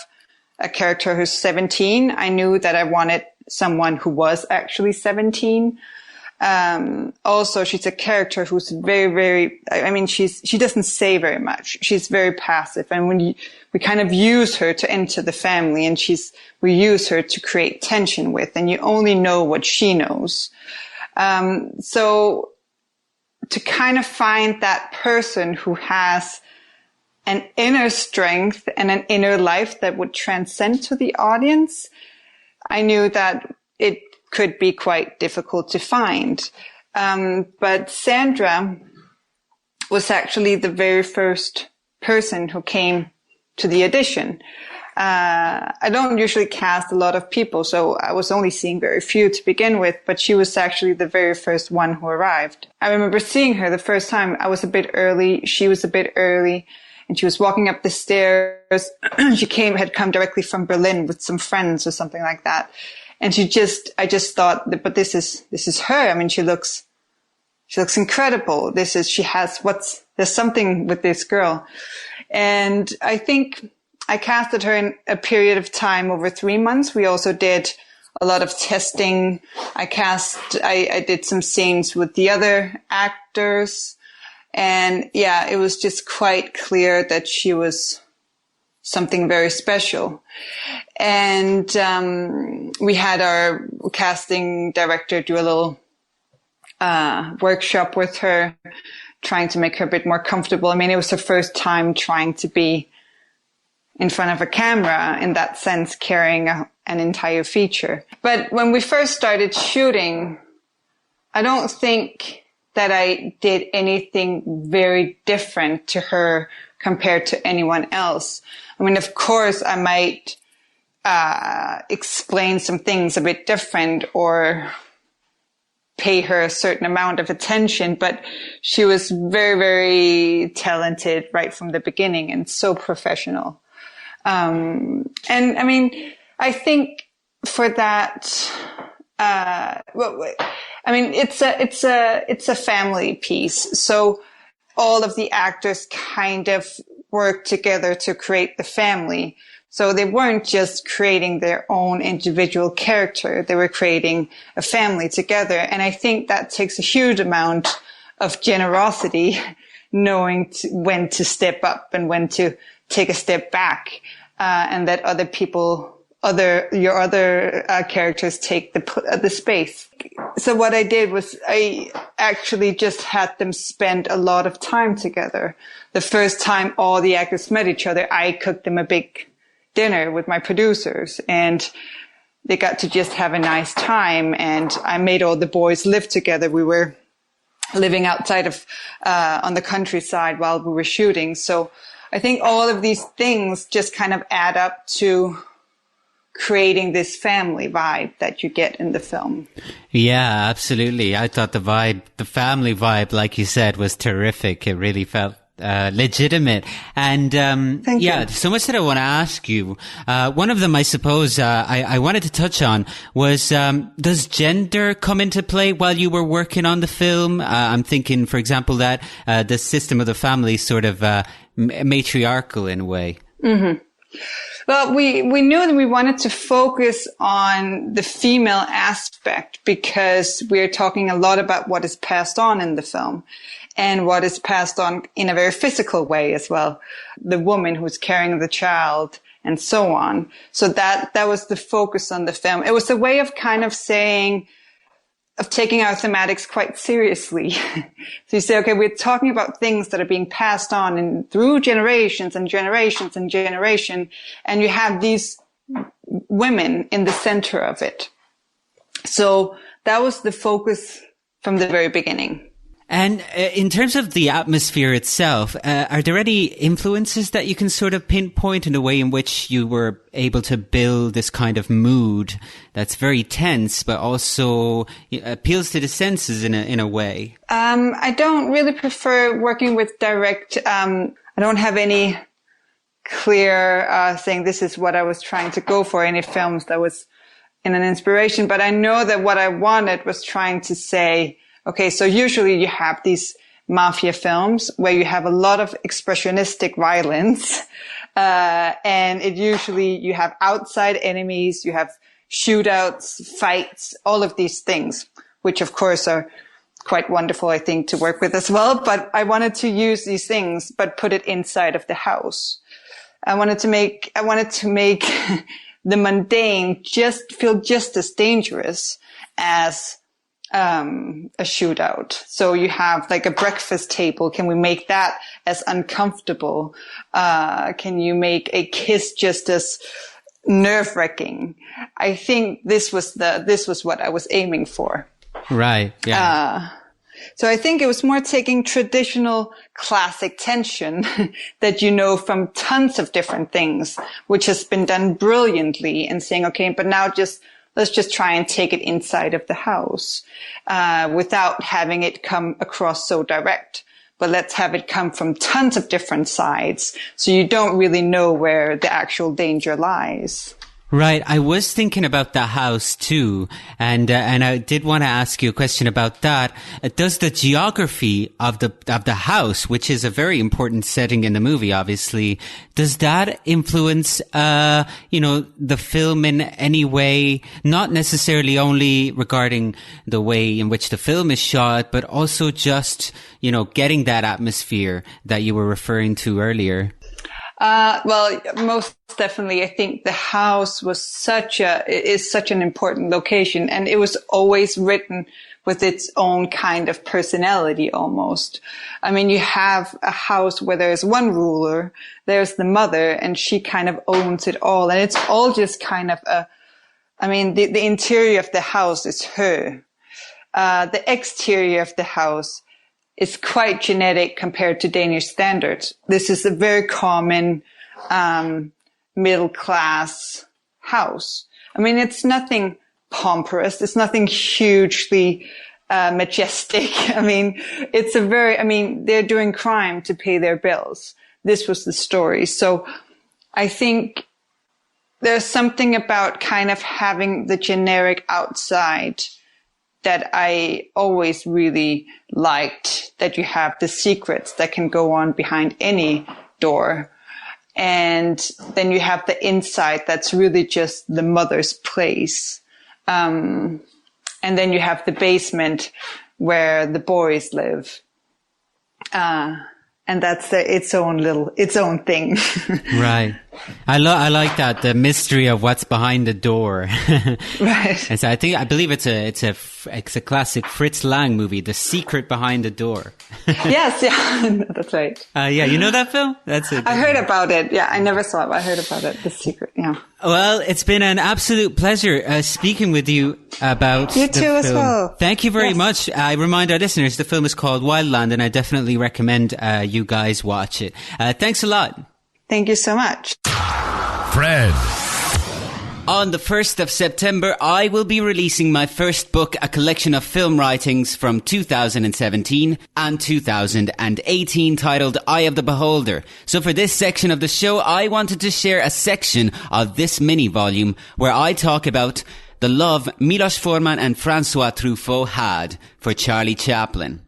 a character who's 17. I knew that I wanted someone who was actually 17. Also, she's a character who's very, very, I mean, she doesn't say very much. She's very passive. And we kind of use her to enter the family, and we use her to create tension with, and you only know what she knows. So to kind of find that person who has an inner strength and an inner life that would transcend to the audience, I knew that it could be quite difficult to find. But Sandra was actually the very first person who came to the audition. I don't usually cast a lot of people, so I was only seeing very few to begin with, but she was actually the very first one who arrived. I remember seeing her the first time. I was a bit early. She was a bit early. And she was walking up the stairs. She had come directly from Berlin with some friends or something like that. And I just thought, but this is her. I mean, she looks incredible. There's something with this girl. And I think I casted her in a period of time over 3 months. We also did a lot of testing. I did some scenes with the other actors. And yeah, it was just quite clear that she was something very special. And we had our casting director do a little workshop with her, trying to make her a bit more comfortable. I mean, it was her first time trying to be in front of a camera, in that sense, carrying an entire feature. But when we first started shooting, I don't think that I did anything very different to her compared to anyone else. I mean, of course, I might explain some things a bit different or pay her a certain amount of attention, but she was very, very talented right from the beginning and so professional. And I mean, I think for that, it's a family piece. So all of the actors kind of worked together to create the family. So they weren't just creating their own individual character. They were creating a family together. And I think that takes a huge amount of generosity, knowing when to step up and when to take a step back, and that your other characters take the space. So what I did was I actually just had them spend a lot of time together. The first time all the actors met each other, I cooked them a big dinner with my producers, and they got to just have a nice time. And I made all the boys live together. We were living outside of, on the countryside while we were shooting. So I think all of these things just kind of add up to creating this family vibe that you get in the film. Yeah, absolutely. I thought the family vibe, like you said, was terrific. It really felt legitimate. And Thank you. So much that I want to ask you. One of them, I suppose, I wanted to touch on was, does gender come into play while you were working on the film? I'm thinking, for example, that the system of the family is sort of matriarchal in a way. Mm-hmm. Well, we knew that we wanted to focus on the female aspect because we're talking a lot about what is passed on in the film and what is passed on in a very physical way as well. The woman who's carrying the child and so on. So that was the focus on the film. It was a way of kind of saying, of taking our thematics quite seriously. So you say, okay, we're talking about things that are being passed on and through generations and generations and generation, and you have these women in the center of it. So that was the focus from the very beginning. And in terms of the atmosphere itself, are there any influences that you can sort of pinpoint in the way in which you were able to build this kind of mood that's very tense, but also appeals to the senses in a way? I don't really prefer working with direct. I don't have any clear saying this is what I was trying to go for. Any films that was in an inspiration, but I know that what I wanted was trying to say, okay, so usually you have these mafia films where you have a lot of expressionistic violence, and you have outside enemies, you have shootouts, fights, all of these things, which of course are quite wonderful, I think, to work with as well. But I wanted to use these things, but put it inside of the house. I wanted to make the mundane just feel just as dangerous as a shootout. So you have like a breakfast table. Can we make that as uncomfortable? Can you make a kiss just as nerve-wracking? I think this was what I was aiming for. Right. Yeah. So I think it was more taking traditional classic tension that you know from tons of different things, which has been done brilliantly, and saying, okay, but now let's just try and take it inside of the house, without having it come across so direct. But let's have it come from tons of different sides, so you don't really know where the actual danger lies. Right. I was thinking about the house too. And I did want to ask you a question about that. Does the geography of the house, which is a very important setting in the movie, obviously, does that influence, the film in any way? Not necessarily only regarding the way in which the film is shot, but also just, getting that atmosphere that you were referring to earlier. Well, most definitely, I think the house is such an important location, and it was always written with its own kind of personality almost. I mean, you have a house where there's one ruler, there's the mother, and she kind of owns it all. And it's all just kind of the interior of the house is her. The exterior of the house is quite genetic compared to Danish standards. This is a very common middle-class house. I mean, it's nothing pompous. It's nothing hugely majestic. I mean, they're doing crime to pay their bills. This was the story. So I think there's something about kind of having the generic outside that I always really liked, that you have the secrets that can go on behind any door. And then you have the inside that's really just the mother's place. And then you have the basement where the boys live. And that's its own thing. Right. I like that, the mystery of what's behind the door. Right. And so I believe it's a classic Fritz Lang movie, The Secret Behind the Door. Yes, yeah, that's right. Yeah, you know that film? That's it. I heard about it. Yeah, I never saw it, but I heard about it. The Secret. Yeah. Well, it's been an absolute pleasure speaking with you about you too as well. Thank you very much. I remind our listeners the film is called Wildland, and I definitely recommend you guys watch it. Thanks a lot. Thank you so much. Fred. On the 1st of September, I will be releasing my first book, a collection of film writings from 2017 and 2018 titled Eye of the Beholder. So for this section of the show, I wanted to share a section of this mini volume where I talk about the love Milos Forman and Francois Truffaut had for Charlie Chaplin.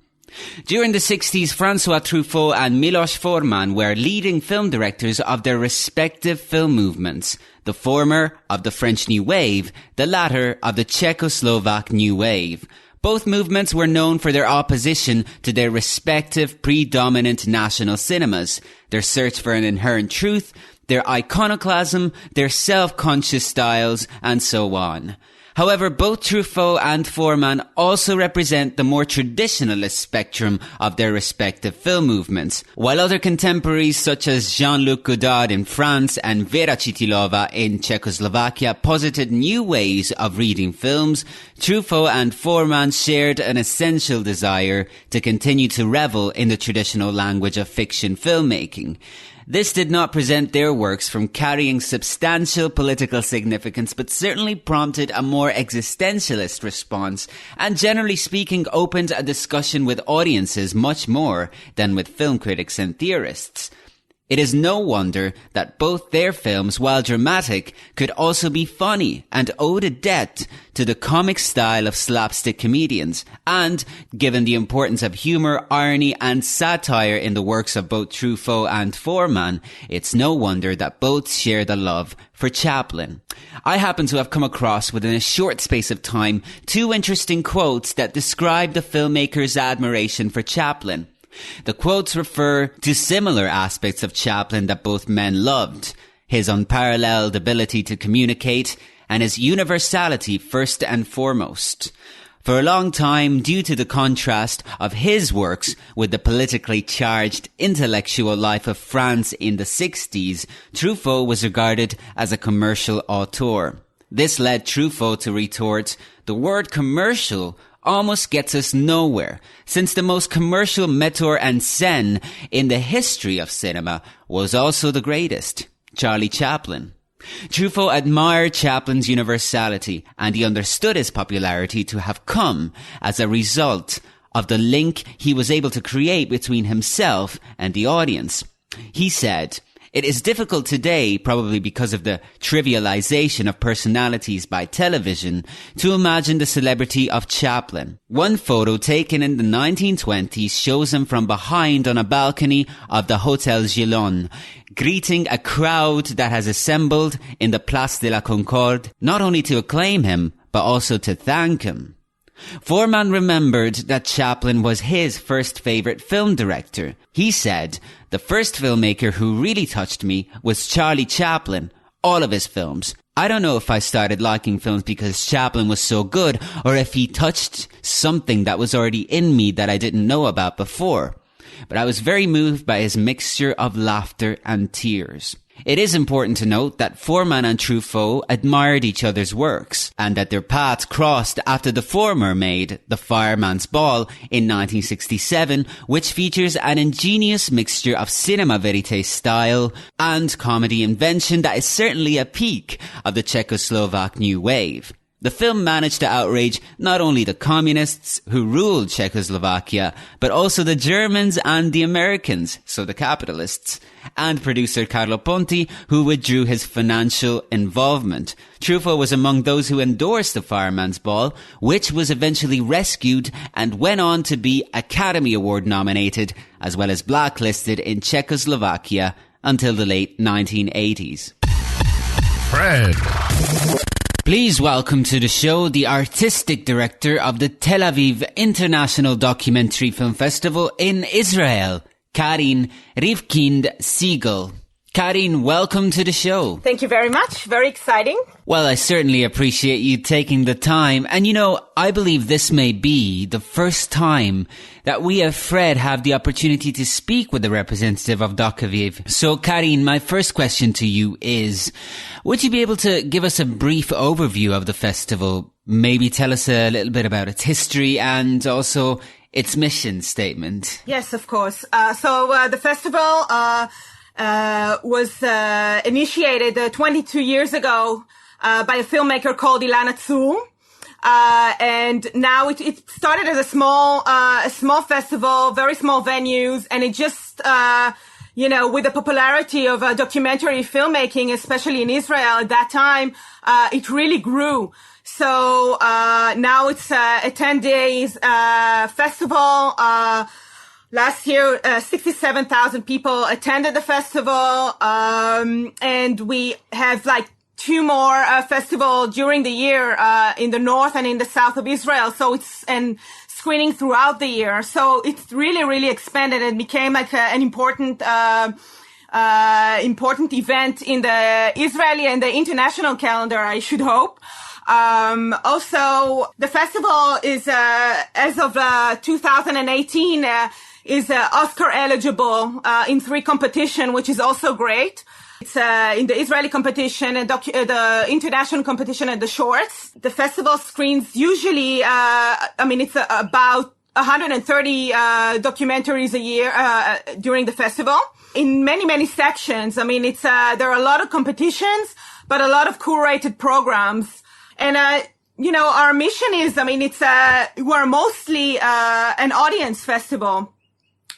During the 60s, Francois Truffaut and Milos Forman were leading film directors of their respective film movements, the former of the French New Wave, the latter of the Czechoslovak New Wave. Both movements were known for their opposition to their respective predominant national cinemas, their search for an inherent truth, their iconoclasm, their self-conscious styles, and so on. However, both Truffaut and Forman also represent the more traditionalist spectrum of their respective film movements, while other contemporaries such as Jean-Luc Godard in France and Vera Chytilova in Czechoslovakia posited new ways of reading films. Truffaut and Forman shared an essential desire to continue to revel in the traditional language of fiction filmmaking. This did not prevent their works from carrying substantial political significance, but certainly prompted a more existentialist response, and generally speaking opened a discussion with audiences much more than with film critics and theorists. It is no wonder that both their films, while dramatic, could also be funny and owed a debt to the comic style of slapstick comedians. And, given the importance of humour, irony and satire in the works of both Truffaut and Forman, it's no wonder that both share the love for Chaplin. I happen to have come across, within a short space of time, 2 interesting quotes that describe the filmmaker's admiration for Chaplin. The quotes refer to similar aspects of Chaplin that both men loved: his unparalleled ability to communicate and his universality first and foremost. For a long time, due to the contrast of his works with the politically charged intellectual life of France in the 60s, Truffaut was regarded as a commercial auteur. This led Truffaut to retort, "The word commercial almost gets us nowhere, since the most commercial metteur en scène in the history of cinema was also the greatest, Charlie Chaplin." Truffaut admired Chaplin's universality, and he understood his popularity to have come as a result of the link he was able to create between himself and the audience. He said, "It is difficult today, probably because of the trivialization of personalities by television, to imagine the celebrity of Chaplin. One photo taken in the 1920s shows him from behind on a balcony of the Hotel Gillon, greeting a crowd that has assembled in the Place de la Concorde, not only to acclaim him, but also to thank him." Forman remembered that Chaplin was his first favorite film director. He said, "The first filmmaker who really touched me was Charlie Chaplin, all of his films. I don't know if I started liking films because Chaplin was so good, or if he touched something that was already in me that I didn't know about before. But I was very moved by his mixture of laughter and tears." It is important to note that Forman and Truffaut admired each other's works, and that their paths crossed after the former made The Fireman's Ball in 1967, which features an ingenious mixture of cinema verite style and comedy invention that is certainly a peak of the Czechoslovak New Wave. The film managed to outrage not only the communists who ruled Czechoslovakia, but also the Germans and the Americans, so the capitalists, and producer Carlo Ponti, who withdrew his financial involvement. Truffaut was among those who endorsed the Fireman's Ball, which was eventually rescued and went on to be Academy Award nominated, as well as blacklisted in Czechoslovakia until the late 1980s. Fred. Please welcome to the show the artistic director of the Tel Aviv International Documentary Film Festival in Israel, Karin Rywkind Segal. Karin, welcome to the show. Thank you very much. Very exciting. Well, I certainly appreciate you taking the time. And you know, I believe this may be the first time that we at Fred have the opportunity to speak with a representative of Docaviv. So, Karin, my first question to you is, would you be able to give us a brief overview of the festival? Maybe tell us a little bit about its history and also its mission statement. Yes, of course. So the festival was initiated 22 years ago by a filmmaker called Ilana Tzur. And now it started as a small festival, very small venues, and it just, with the popularity of documentary filmmaking, especially in Israel at that time, it really grew. So now it's a 10 days festival. Last year, 67,000 people attended the festival, and we have like 2 more festivals during the year in the north and in the south of Israel. So it's screening throughout the year. So it's really, really expanded and became like an important event in the Israeli and the international calendar, I should hope. Also, the festival is as of 2018. Is Oscar eligible in 3 competition, which is also great. It's in the Israeli competition and the international competition and the shorts. The festival screens usually, it's about 130 documentaries a year during the festival in many, many sections. I mean, there are a lot of competitions, but a lot of curated programs. And our mission is, we're mostly an audience festival.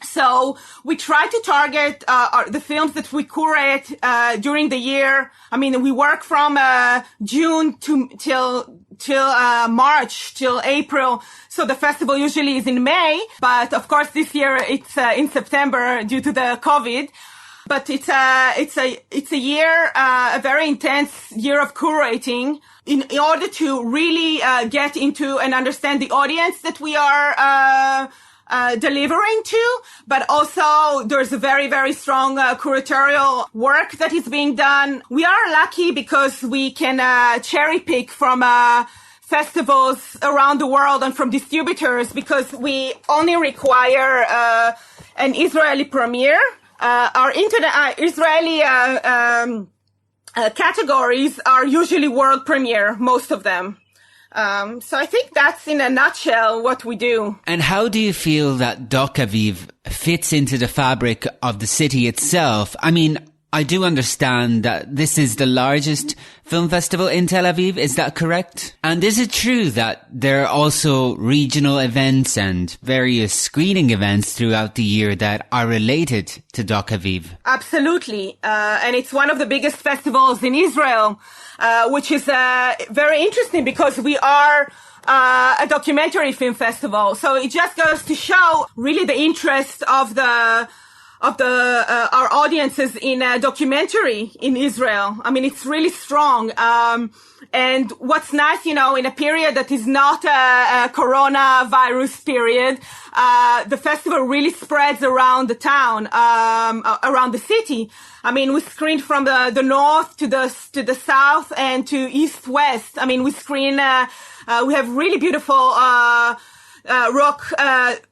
So we try to target the films that we curate during the year. I mean, we work from June till March, till April. So the festival usually is in May, but of course this year it's in September due to the COVID. But it's a year, a very intense year of curating in order to really get into and understand the audience that we are delivering to, but also there's a very, very strong curatorial work that is being done. We are lucky because we can cherry pick from festivals around the world and from distributors because we only require an Israeli premiere. Our Israeli categories are usually world premiere, most of them. So I think that's in a nutshell what we do. And how do you feel that Docaviv fits into the fabric of the city itself? I mean, I do understand that this is the largest film festival in Tel Aviv. Is that correct? And is it true that there are also regional events and various screening events throughout the year that are related to Docaviv? Absolutely. And it's one of the biggest festivals in Israel, which is very interesting because we are a documentary film festival. So it just goes to show really the interest of our audiences in a documentary in Israel. I mean, it's really strong. And what's nice, in a period that is not a coronavirus period, the festival really spreads around the town, around the city. I mean, we screen from the north to the south and to east-west. I mean, we screen, we have really beautiful, rock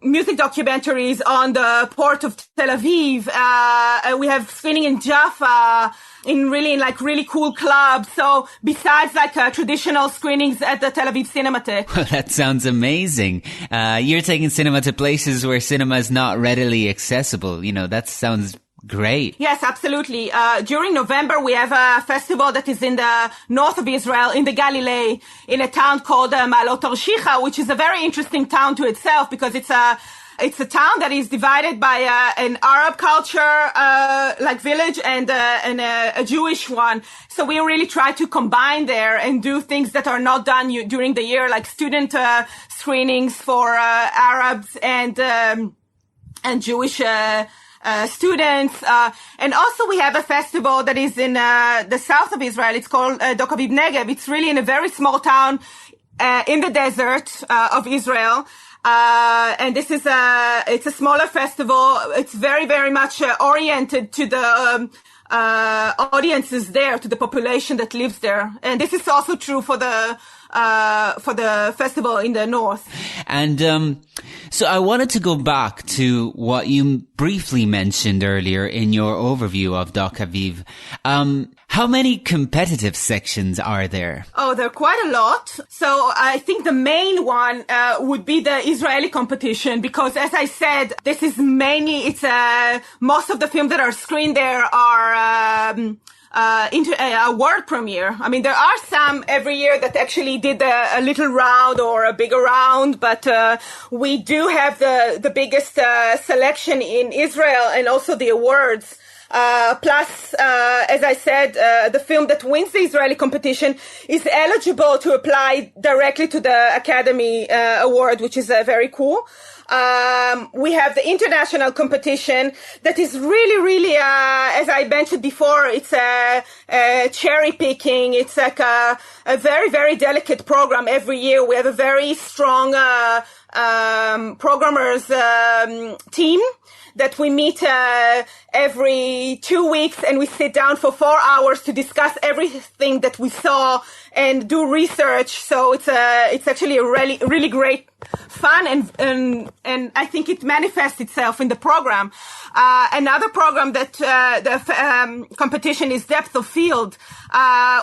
music documentaries on the port of Tel Aviv. We have screening in Jaffa, in really cool clubs. So besides traditional screenings at the Tel Aviv Cinematheque. Well, that sounds amazing. You're taking cinema to places where cinema is not readily accessible. That sounds Great. Yes, absolutely. During November, we have a festival that is in the north of Israel, in the Galilee, in a town called Ma'alot Tarshiha, which is a very interesting town to itself because it's a town that is divided by an Arab culture like village and a Jewish one. So we really try to combine there and do things that are not done during the year, like student screenings for Arabs and Jewish students. And also we have a festival that is in the south of Israel. It's called Docaviv Negev. It's really in a very small town in the desert of Israel. And this is it's a smaller festival. It's very, very much oriented to the audiences there, to the population that lives there. And this is also true for the festival in the north. And so I wanted to go back to what you briefly mentioned earlier in your overview of Docaviv. How many competitive sections are there? Oh, there are quite a lot. So I think the main one would be the Israeli competition because, as I said, this is mainly, most of the films that are screened there are a world premiere. I mean, there are some every year that actually did a little round or a bigger round, but we do have the biggest selection in Israel and also the awards. Plus, as I said, the film that wins the Israeli competition is eligible to apply directly to the Academy Award, which is very cool. We have the international competition that is really, really, as I mentioned before, it's a cherry picking. It's like a very, very delicate program every year. We have a very strong programmers team that we meet every 2 weeks and we sit down for 4 hours to discuss everything that we saw and do research. So it's actually a really, really great fun and I think it manifests itself in the program. Another program that the competition is Depth of Field,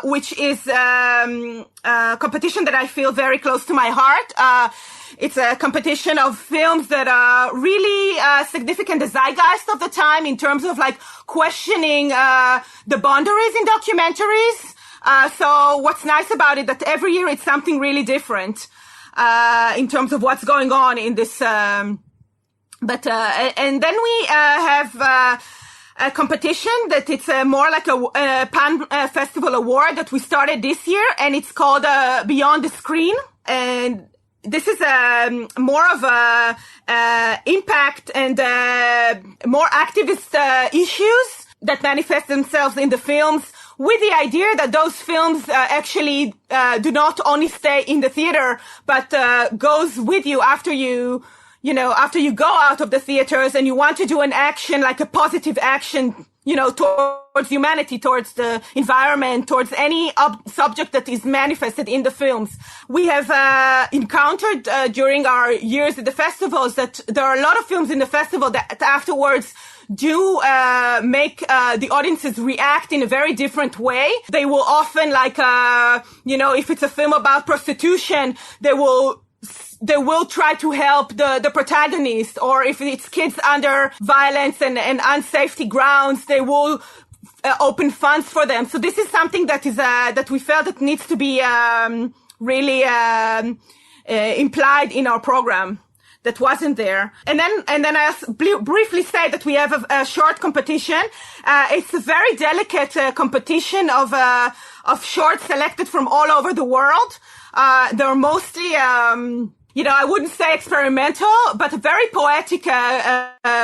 which is a competition that I feel very close to my heart. It's a competition of films that are really significant, the zeitgeist of the time in terms of like questioning the boundaries in documentaries. So what's nice about it that every year it's something really different in terms of what's going on in this. And then we have a competition that it's more like a Pan Festival Award that we started this year, and it's called Beyond the Screen. And this is more of a impact and more activist issues that manifest themselves in the films, with the idea that those films actually do not only stay in the theater, but goes with you after you go out of the theaters and you want to do an action, like a positive action, towards humanity, towards the environment, towards any subject that is manifested in the films. We have encountered during our years at the festivals that there are a lot of films in the festival that afterwards do make the audiences react in a very different way. They will often, if it's a film about prostitution, they will try to help the protagonist, or if it's kids under violence and unsafety grounds, they will open funds for them. So this is something that is that we felt that needs to be really implied in our program. That wasn't there. And then I briefly say that we have a short competition. It's a very delicate competition of shorts selected from all over the world. They're mostly, I wouldn't say experimental, but a very poetic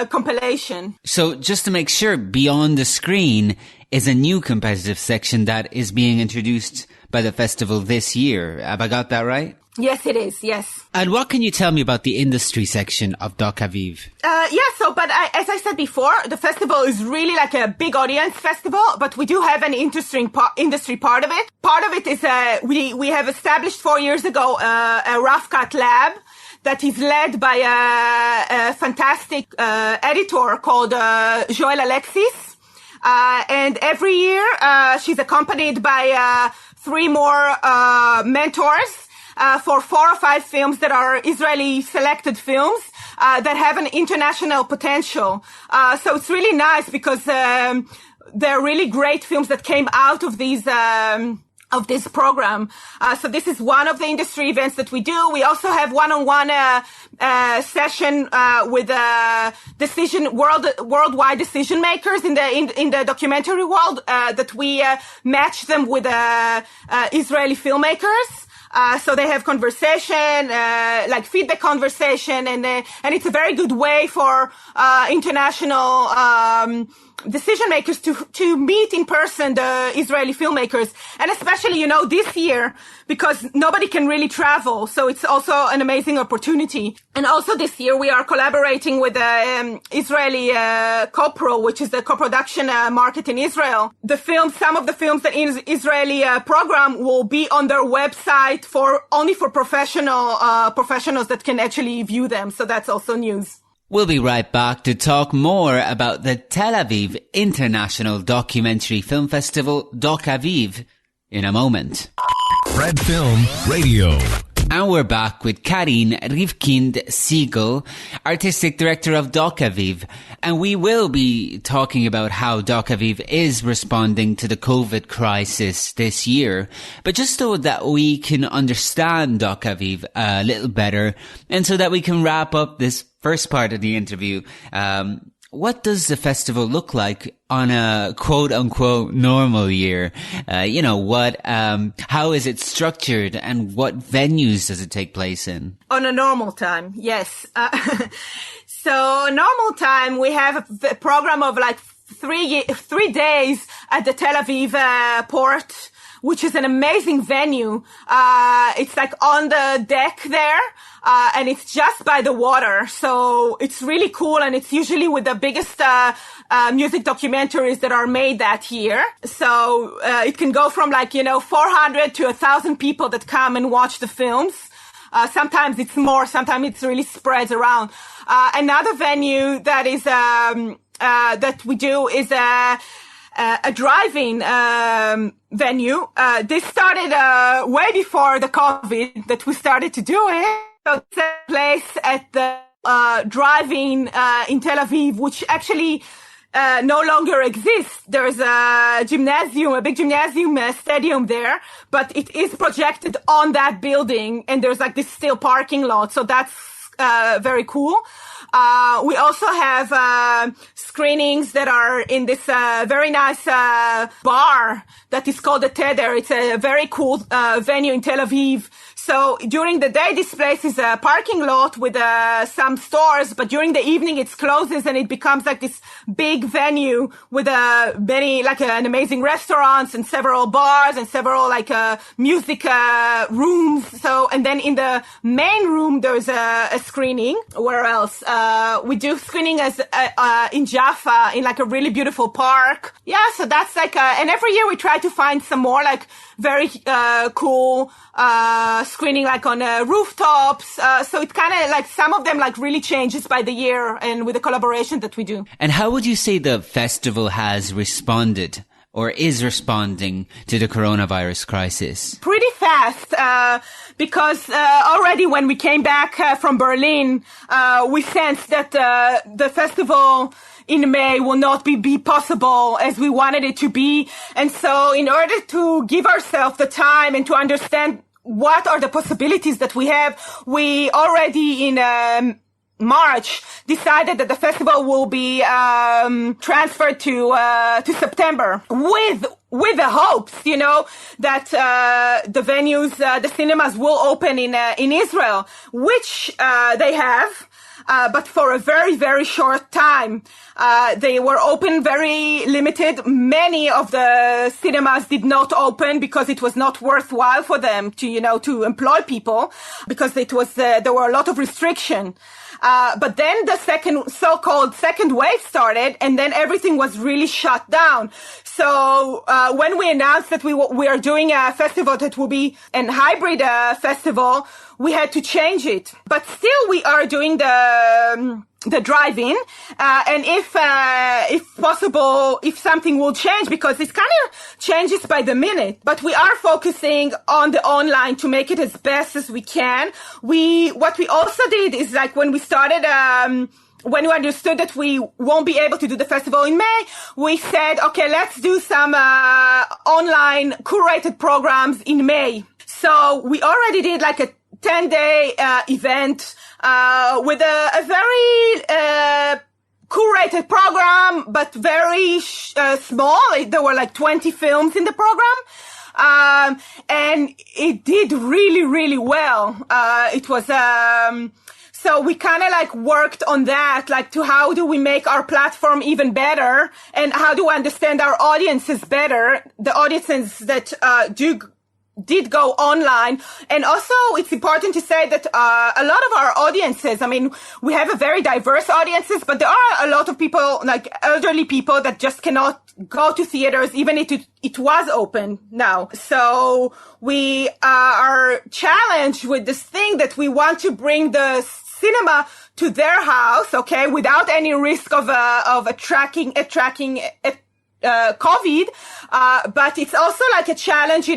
compilation. So just to make sure, Beyond the Screen is a new competitive section that is being introduced by the festival this year. Have I got that right? Yes, it is. Yes. And what can you tell me about the industry section of Docaviv? As I said before, the festival is really like a big audience festival, but we do have an interesting industry part of it. Part of it is, we have established 4 years ago, a rough cut lab that is led by a fantastic, editor called, Joël Alexis. And every year, she's accompanied by, 3 more, mentors. for 4 or 5 films that are Israeli selected films that have an international potential. So it's really nice because they're really great films that came out of these of this program. So this is one of the industry events that we do. We also have one-on-one session with worldwide decision makers in the documentary world that we match them with Israeli filmmakers. So they have conversation, like feedback conversation, and it's a very good way for international decision makers to meet in person the Israeli filmmakers. And especially, this year, because nobody can really travel. So it's also an amazing opportunity. And also this year we are collaborating with Israeli CoPro, which is the co-production market in Israel. Some of the films that in Israeli program will be on their website only for professionals that can actually view them. So that's also news. We'll be right back to talk more about the Tel Aviv International Documentary Film Festival, Docaviv, in a moment. Fred Film Radio. And we're back with Karin Rywkind Segal, Artistic Director of Docaviv. And we will be talking about how Docaviv is responding to the COVID crisis this year. But just so that we can understand Docaviv a little better, and so that we can wrap up this first part of the interview, what does the festival look like on a quote unquote normal year? How is it structured and what venues does it take place in? On a normal time, yes. So normal time, we have a program of like 3 days at the Tel Aviv port, which is an amazing venue. It's like on the deck there, and it's just by the water. So it's really cool, and it's usually with the biggest music documentaries that are made that year. So it can go from 400 to 1,000 people that come and watch the films. Sometimes it's more, sometimes it really spreads around. Another venue that is that we do is a drive-in venue. This started way before the COVID that we started to do it. So it's a place at the drive-in in Tel Aviv, which actually no longer exists. There's a big gymnasium stadium there, but it is projected on that building, and there's this still parking lot. So that's very cool. We also have screenings that are in this very nice bar that is called the Tether. It's a very cool venue in Tel Aviv. So during the day, this place is a parking lot with some stores, but during the evening it closes and it becomes this big venue with an amazing restaurants and several bars and several music rooms. So, and then in the main room there's a screening. Where else? We do screening in Jaffa in a really beautiful park. Yeah, so that's and every year we try to find some more very cool screening on rooftops. So it kind of some of them really changes by the year and with the collaboration that we do. And how would you say the festival has responded or is responding to the coronavirus crisis? Pretty fast, because already when we came back from Berlin, we sensed that the festival in May will not be possible as we wanted it to be. And so in order to give ourselves the time and to understand what are the possibilities that we have, we already in March decided that the festival will be transferred to September with the hopes, that the venues, the cinemas will open in Israel, which they have. But for a very, very short time. They were open very limited. Many of the cinemas did not open because it was not worthwhile for them to employ people, because there were a lot of restriction. But then the so-called second wave started, and then everything was really shut down. So, when we announced that we are doing a festival that will be a hybrid festival, we had to change it. But still we are doing the drive-in, and if possible, if something will change, because it kind of changes by the minute. But we are focusing on the online to make it as best as we can. What we also did is, like, when we started, when we understood that we won't be able to do the festival in May, we said, okay, let's do some online curated programs in May. So we already did like a 10-day event with a very curated program, but very small. There were like 20 films in the program, and it did really, really well. It was so we kind of like worked on that, like, to how do we make our platform even better, and how do we understand our audiences better, the audiences that did go online. And also, it's important to say that a lot of our audiences, I mean, we have a very diverse audiences, but there are a lot of people, like elderly people, that just cannot go to theaters, even if it was open now. So we are challenged with this thing that we want to bring the cinema to their house, okay, without any risk of attracting COVID. But it's also like a challenge,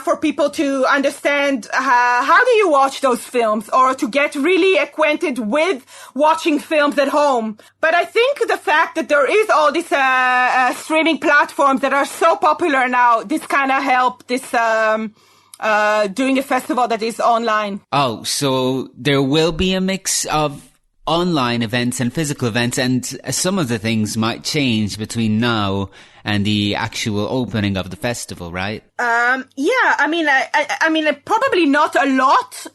for people to understand how do you watch those films, or to get really acquainted with watching films at home. But I think the fact that there is all these streaming platforms that are so popular now, this kind of helped this doing a festival that is online. Oh, so there will be a mix of online events and physical events, and some of the things might change between now and the actual opening of the festival, right? Yeah, I mean, probably not a lot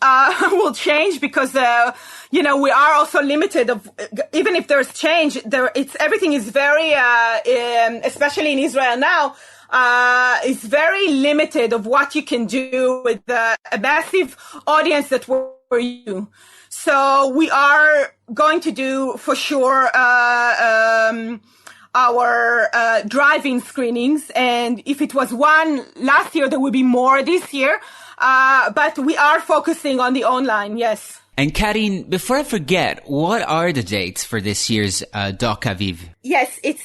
will change, because we are also limited of, even if there's change, everything is very especially in Israel now, is very limited of what you can do with a massive audience that were you. So we are going to do, for sure, our drive-in screenings. And if it was one last year, there will be more this year. But we are focusing on the online, yes. And Karin, before I forget, what are the dates for this year's Docaviv? Yes, it's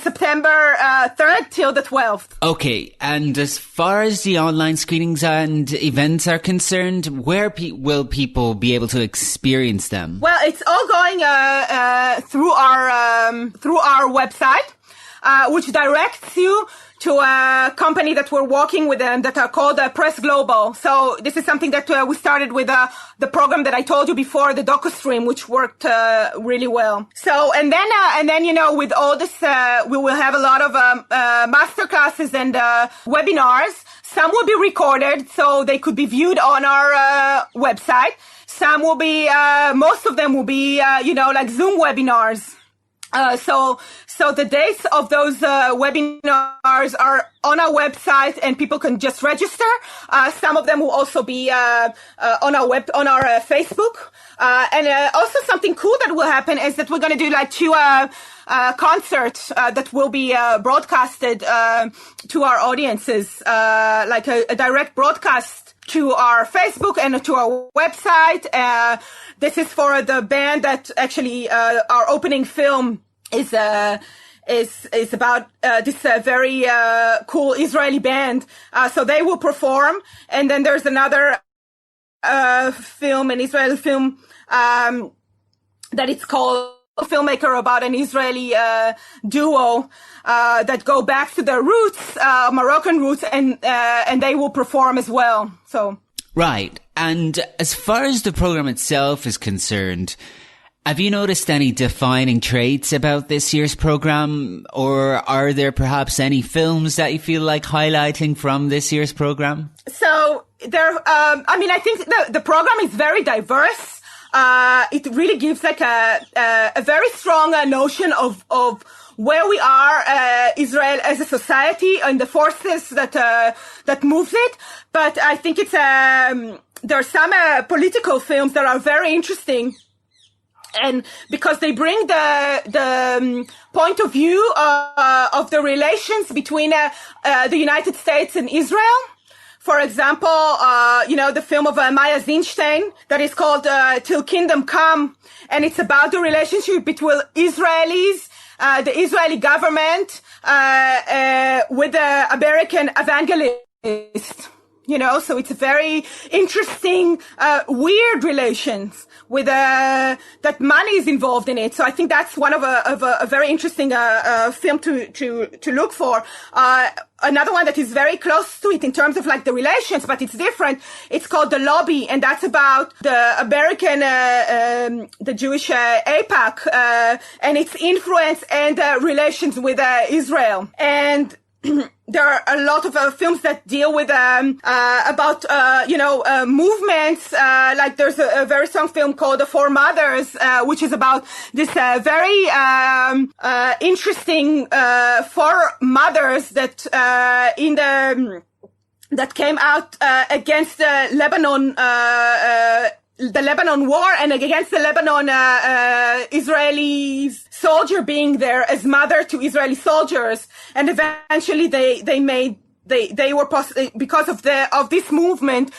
September 3rd till the 12th. Okay, and as far as the online screenings and events are concerned, where will people be able to experience them? Well, it's all going through our website, which directs you to a company that we're working with them that are called Press Global. So this is something that we started with the program that I told you before, the DocuStream, which worked really well. So and then with all this, we will have a lot of master classes and webinars. Some will be recorded, so they could be viewed on our website. Some will be, most of them will be, like Zoom webinars. So the dates of those webinars are on our website, and people can just register. Some of them will also be on our Facebook. And also something cool that will happen is that we're going to do like two concerts that will be broadcasted to our audiences, like a direct broadcast to our Facebook and to our website. This is for the band that actually our opening film is about this very cool Israeli band. So they will perform, and then there's another film, an Israeli film that it's called a filmmaker about an Israeli duo that go back to their roots, Moroccan roots, and they will perform as well. So right. And as far as the program itself is concerned, have you noticed any defining traits about this year's program, or are there perhaps any films that you feel like highlighting from this year's program? So I think the program is very diverse. It really gives like a very strong notion of where we are, Israel as a society, and the forces that moves it. But I think it's there are some political films that are very interesting. And because they bring the point of view of the relations between the United States and Israel For example, the film of Maya Zinstein that is called Till Kingdom Come. And it's about the relationship between Israelis, the Israeli government, with the American evangelists. So it's a very interesting, weird relations with, that money is involved in it. So I think that's one of a very interesting, film to look for. Another one that is very close to it in terms of like the relations, but it's different. It's called The Lobby, and that's about the American, the Jewish AIPAC, and its influence and relations with Israel. And there are a lot of films that deal with about movements. Like there's a very strong film called The Four Mothers, which is about this very interesting four mothers that that came out against Lebanon. The Lebanon war and against the Lebanon Israeli soldier being there as mother to Israeli soldiers, and eventually they were because of this movement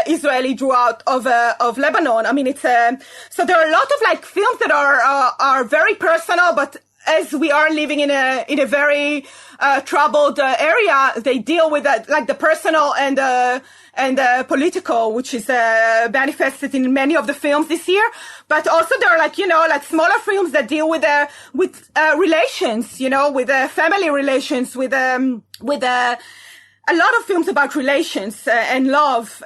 Israeli drew out of Lebanon. I mean, it's so there are a lot of like films that are very personal, but as we are living in a very troubled area, they deal with like the personal and political, which is manifested in many of the films this year. But also there are like smaller films that deal with relations, with family relations, with a lot of films about relations and love.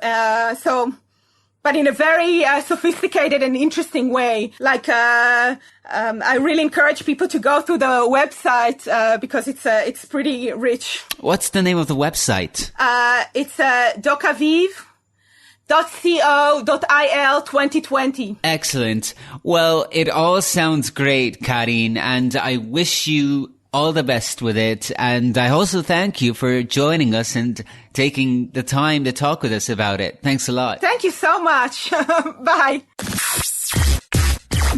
But in a very sophisticated and interesting way. Like I really encourage people to go through the website because it's pretty rich. What's the name of the website? It's docaviv.co.il 2020. Excellent. Well, it all sounds great, Karin, and I wish you all the best with it. And I also thank you for joining us and taking the time to talk with us about it. Thanks a lot. Thank you so much. Bye.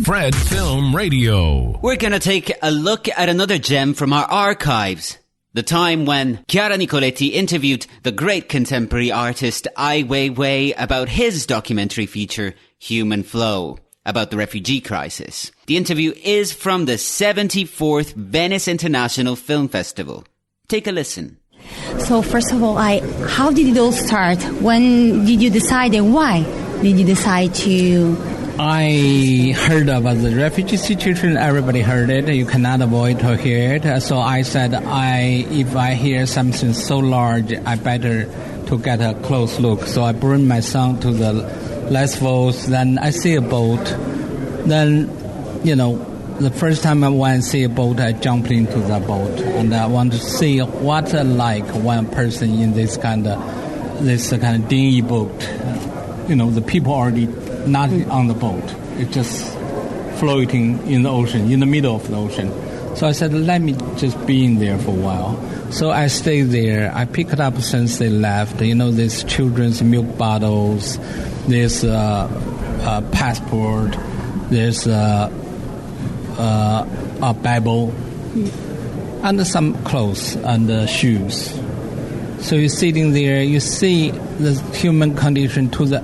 Fred Film Radio. We're going to take a look at another gem from our archives. The time when Chiara Nicoletti interviewed the great contemporary artist Ai Weiwei about his documentary feature, Human Flow, about the refugee crisis. The interview is from the 74th Venice International Film Festival. Take a listen. So first of all, how did it all start? When did you decide and why did you decide to... I heard about the refugee situation. Everybody heard it. You cannot avoid to hear it. So I said, if I hear something so large, I better to get a close look. So I bring my son to the Lesbos. Then I see a boat. Then, the first time I went and see a boat, I jumped into the boat, and I want to see what like one person in this kind of dinghy boat. The people already not on the boat. It's just floating in the ocean, in the middle of the ocean. So I said, let me just be in there for a while. So I stayed there. I picked up since they left. These children's milk bottles. There's a passport. There's a Bible, and some clothes and shoes. So you're sitting there, you see the human condition to the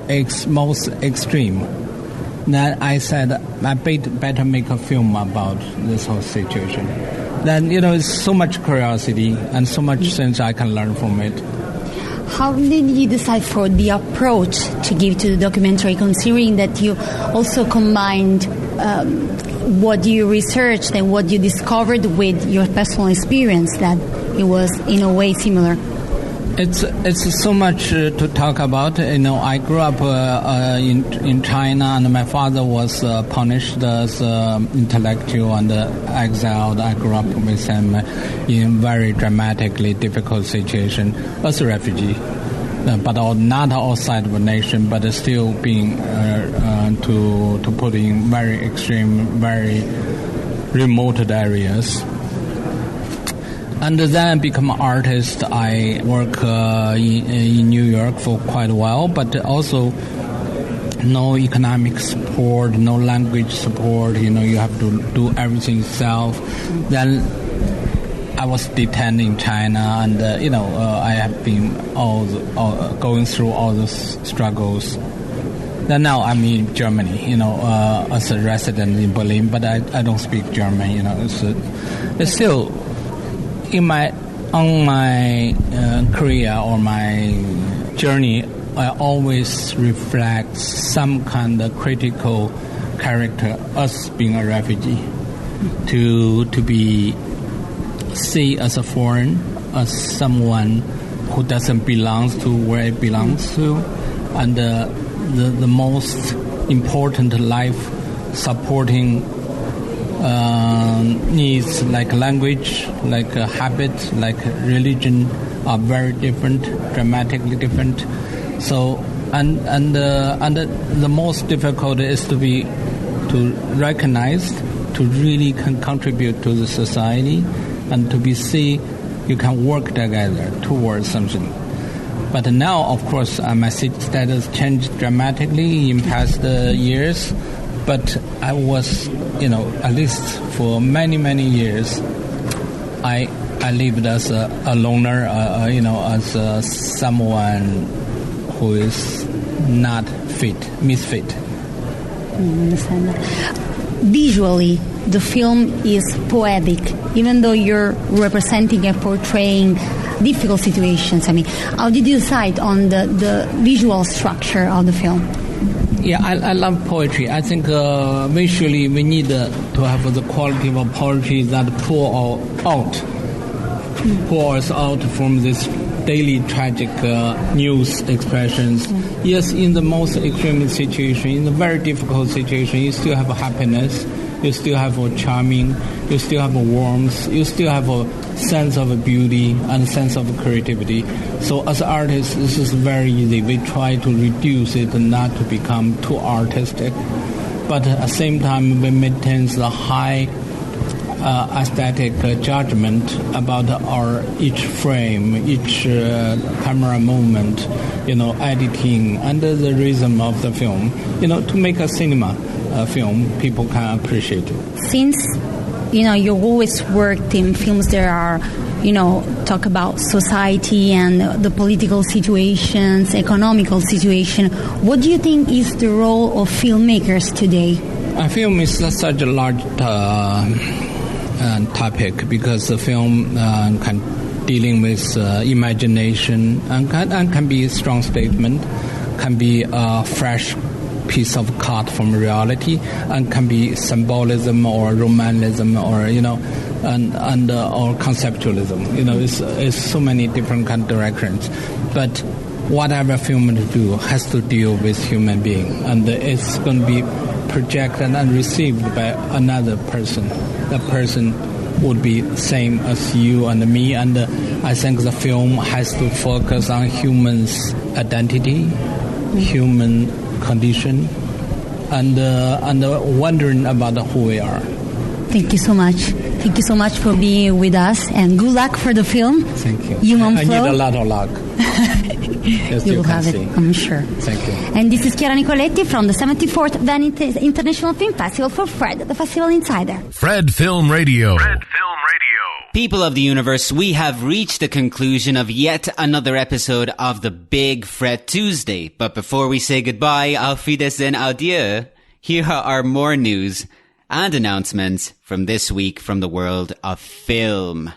most extreme. Then I said, I better make a film about this whole situation. Then, it's so much curiosity and so much things I can learn from it. How did you decide for the approach to give to the documentary, considering that you also combined what you researched and what you discovered with your personal experience, that it was in a way similar? It's so much to talk about. I grew up in China, and my father was punished as intellectual and exiled. I grew up with him in very dramatically difficult situation as a refugee, but not outside of a nation, but still being to put in very extreme, very remote areas. And then I become an artist. I work in New York for quite a while, but also no economic support, no language support. You have to do everything yourself. Then I was detained in China, and I have been going through all those struggles. Then now I'm in Germany, as a resident in Berlin, but I don't speak German. It's still on my career or my journey. I always reflect some kind of critical character, us being a refugee, to be seen as a foreign, as someone who doesn't belong to where it belongs to, and the most important life supporting needs like language, like habit, like religion are very different, dramatically different. So and the most difficult is to recognize, to really can contribute to the society, and to be seen you can work together towards something. But now, of course, my status changed dramatically in past years. But I was, at least for many, many years, I lived as a loner, as someone who is not misfit. I understand that. Visually, the film is poetic, even though you're representing and portraying difficult situations. How did you decide on the visual structure of the film? Yeah, I love poetry. I think visually we need to have the quality of poetry that pours out from this daily tragic news expressions. Yes, in the most extreme situation, in a very difficult situation, you still have happiness, you still have a charming, you still have a warmth, you still have a sense of beauty and sense of creativity. So as artists, this is very easy. We try to reduce it and not to become too artistic. But at the same time, we maintain the high aesthetic judgment about our each frame, each camera moment, editing under the rhythm of the film, to make a cinema film people can appreciate it. Since you always worked in films that are talk about society and the political situations, economical situation, what do you think is the role of filmmakers today? Film is such a large topic, because the film can dealing with imagination and can be a strong statement, can be a fresh piece of cut from reality, and can be symbolism or romanticism or or conceptualism. It's so many different kind of directions. But whatever film to do has to deal with human being, and it's going to be projected and received by another person. That person would be same as you and me, and I think the film has to focus on humans' identity, human condition, and wondering about who we are. Thank you so much. Thank you so much for being with us, and good luck for the film. Thank you. I need a lot of luck. Yes, you will have it, I'm sure. Thank you. And this is Chiara Nicoletti from the 74th Venice International Film Festival for Fred, the Festival Insider. Fred Film Radio. People of the universe, we have reached the conclusion of yet another episode of the Big Fred Tuesday. But before we say goodbye, auf Wiedersehen, adieu, here are more news and announcements from this week from the world of film.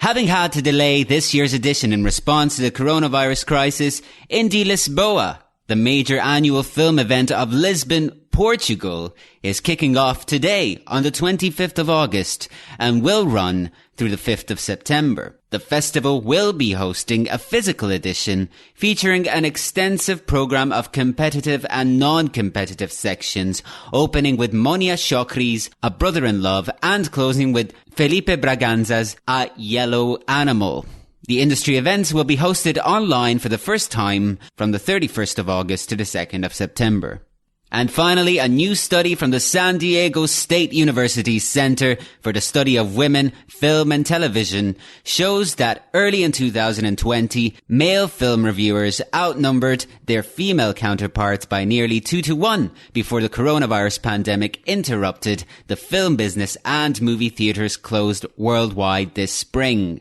Having had to delay this year's edition in response to the coronavirus crisis, Indie Lisboa, the major annual film event of Lisbon, Portugal, is kicking off today on the 25th of August and will run through the 5th of September. The festival will be hosting a physical edition featuring an extensive program of competitive and non-competitive sections, opening with Monia Chokri's A Brother in Love and closing with Felipe Braganza's A Yellow Animal. The industry events will be hosted online for the first time from the 31st of August to the 2nd of September. And finally, a new study from the San Diego State University Center for the Study of Women, Film and Television shows that early in 2020, male film reviewers outnumbered their female counterparts by nearly 2-1 before the coronavirus pandemic interrupted the film business and movie theaters closed worldwide this spring.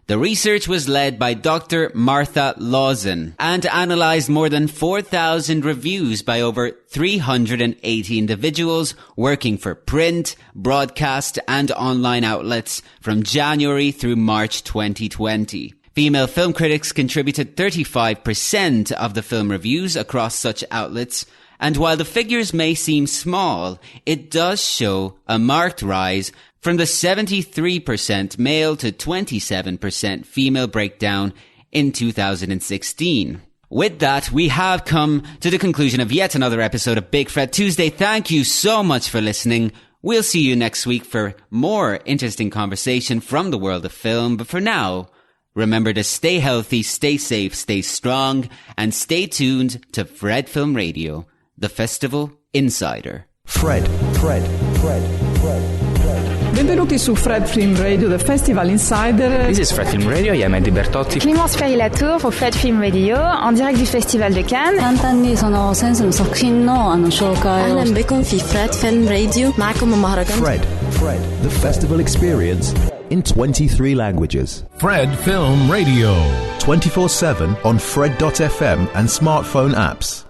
The research was led by Dr. Martha Lawson and analysed more than 4,000 reviews by over 380 individuals working for print, broadcast and online outlets from January through March 2020. Female film critics contributed 35% of the film reviews across such outlets, and while the figures may seem small, it does show a marked rise from the 73% male to 27% female breakdown in 2016. With that, we have come to the conclusion of yet another episode of Big Fred Tuesday. Thank you so much for listening. We'll see you next week for more interesting conversation from the world of film. But for now, remember to stay healthy, stay safe, stay strong, and stay tuned to Fred Film Radio, the Festival Insider. Fred. Benvenuti su Fred Film Radio, the Festival Insider. This is Fred Film Radio, Ahmed Bertotti. Clémence Ferry-Latour pour Fred Film Radio, en direct du Festival de Cannes. 간단히 선생作品の紹介. أهلا بكم في Fred Film Radio. معكم مهرجان. Fred, the festival experience in 23 languages. Fred Film Radio. 24/7 on Fred.fm and smartphone apps.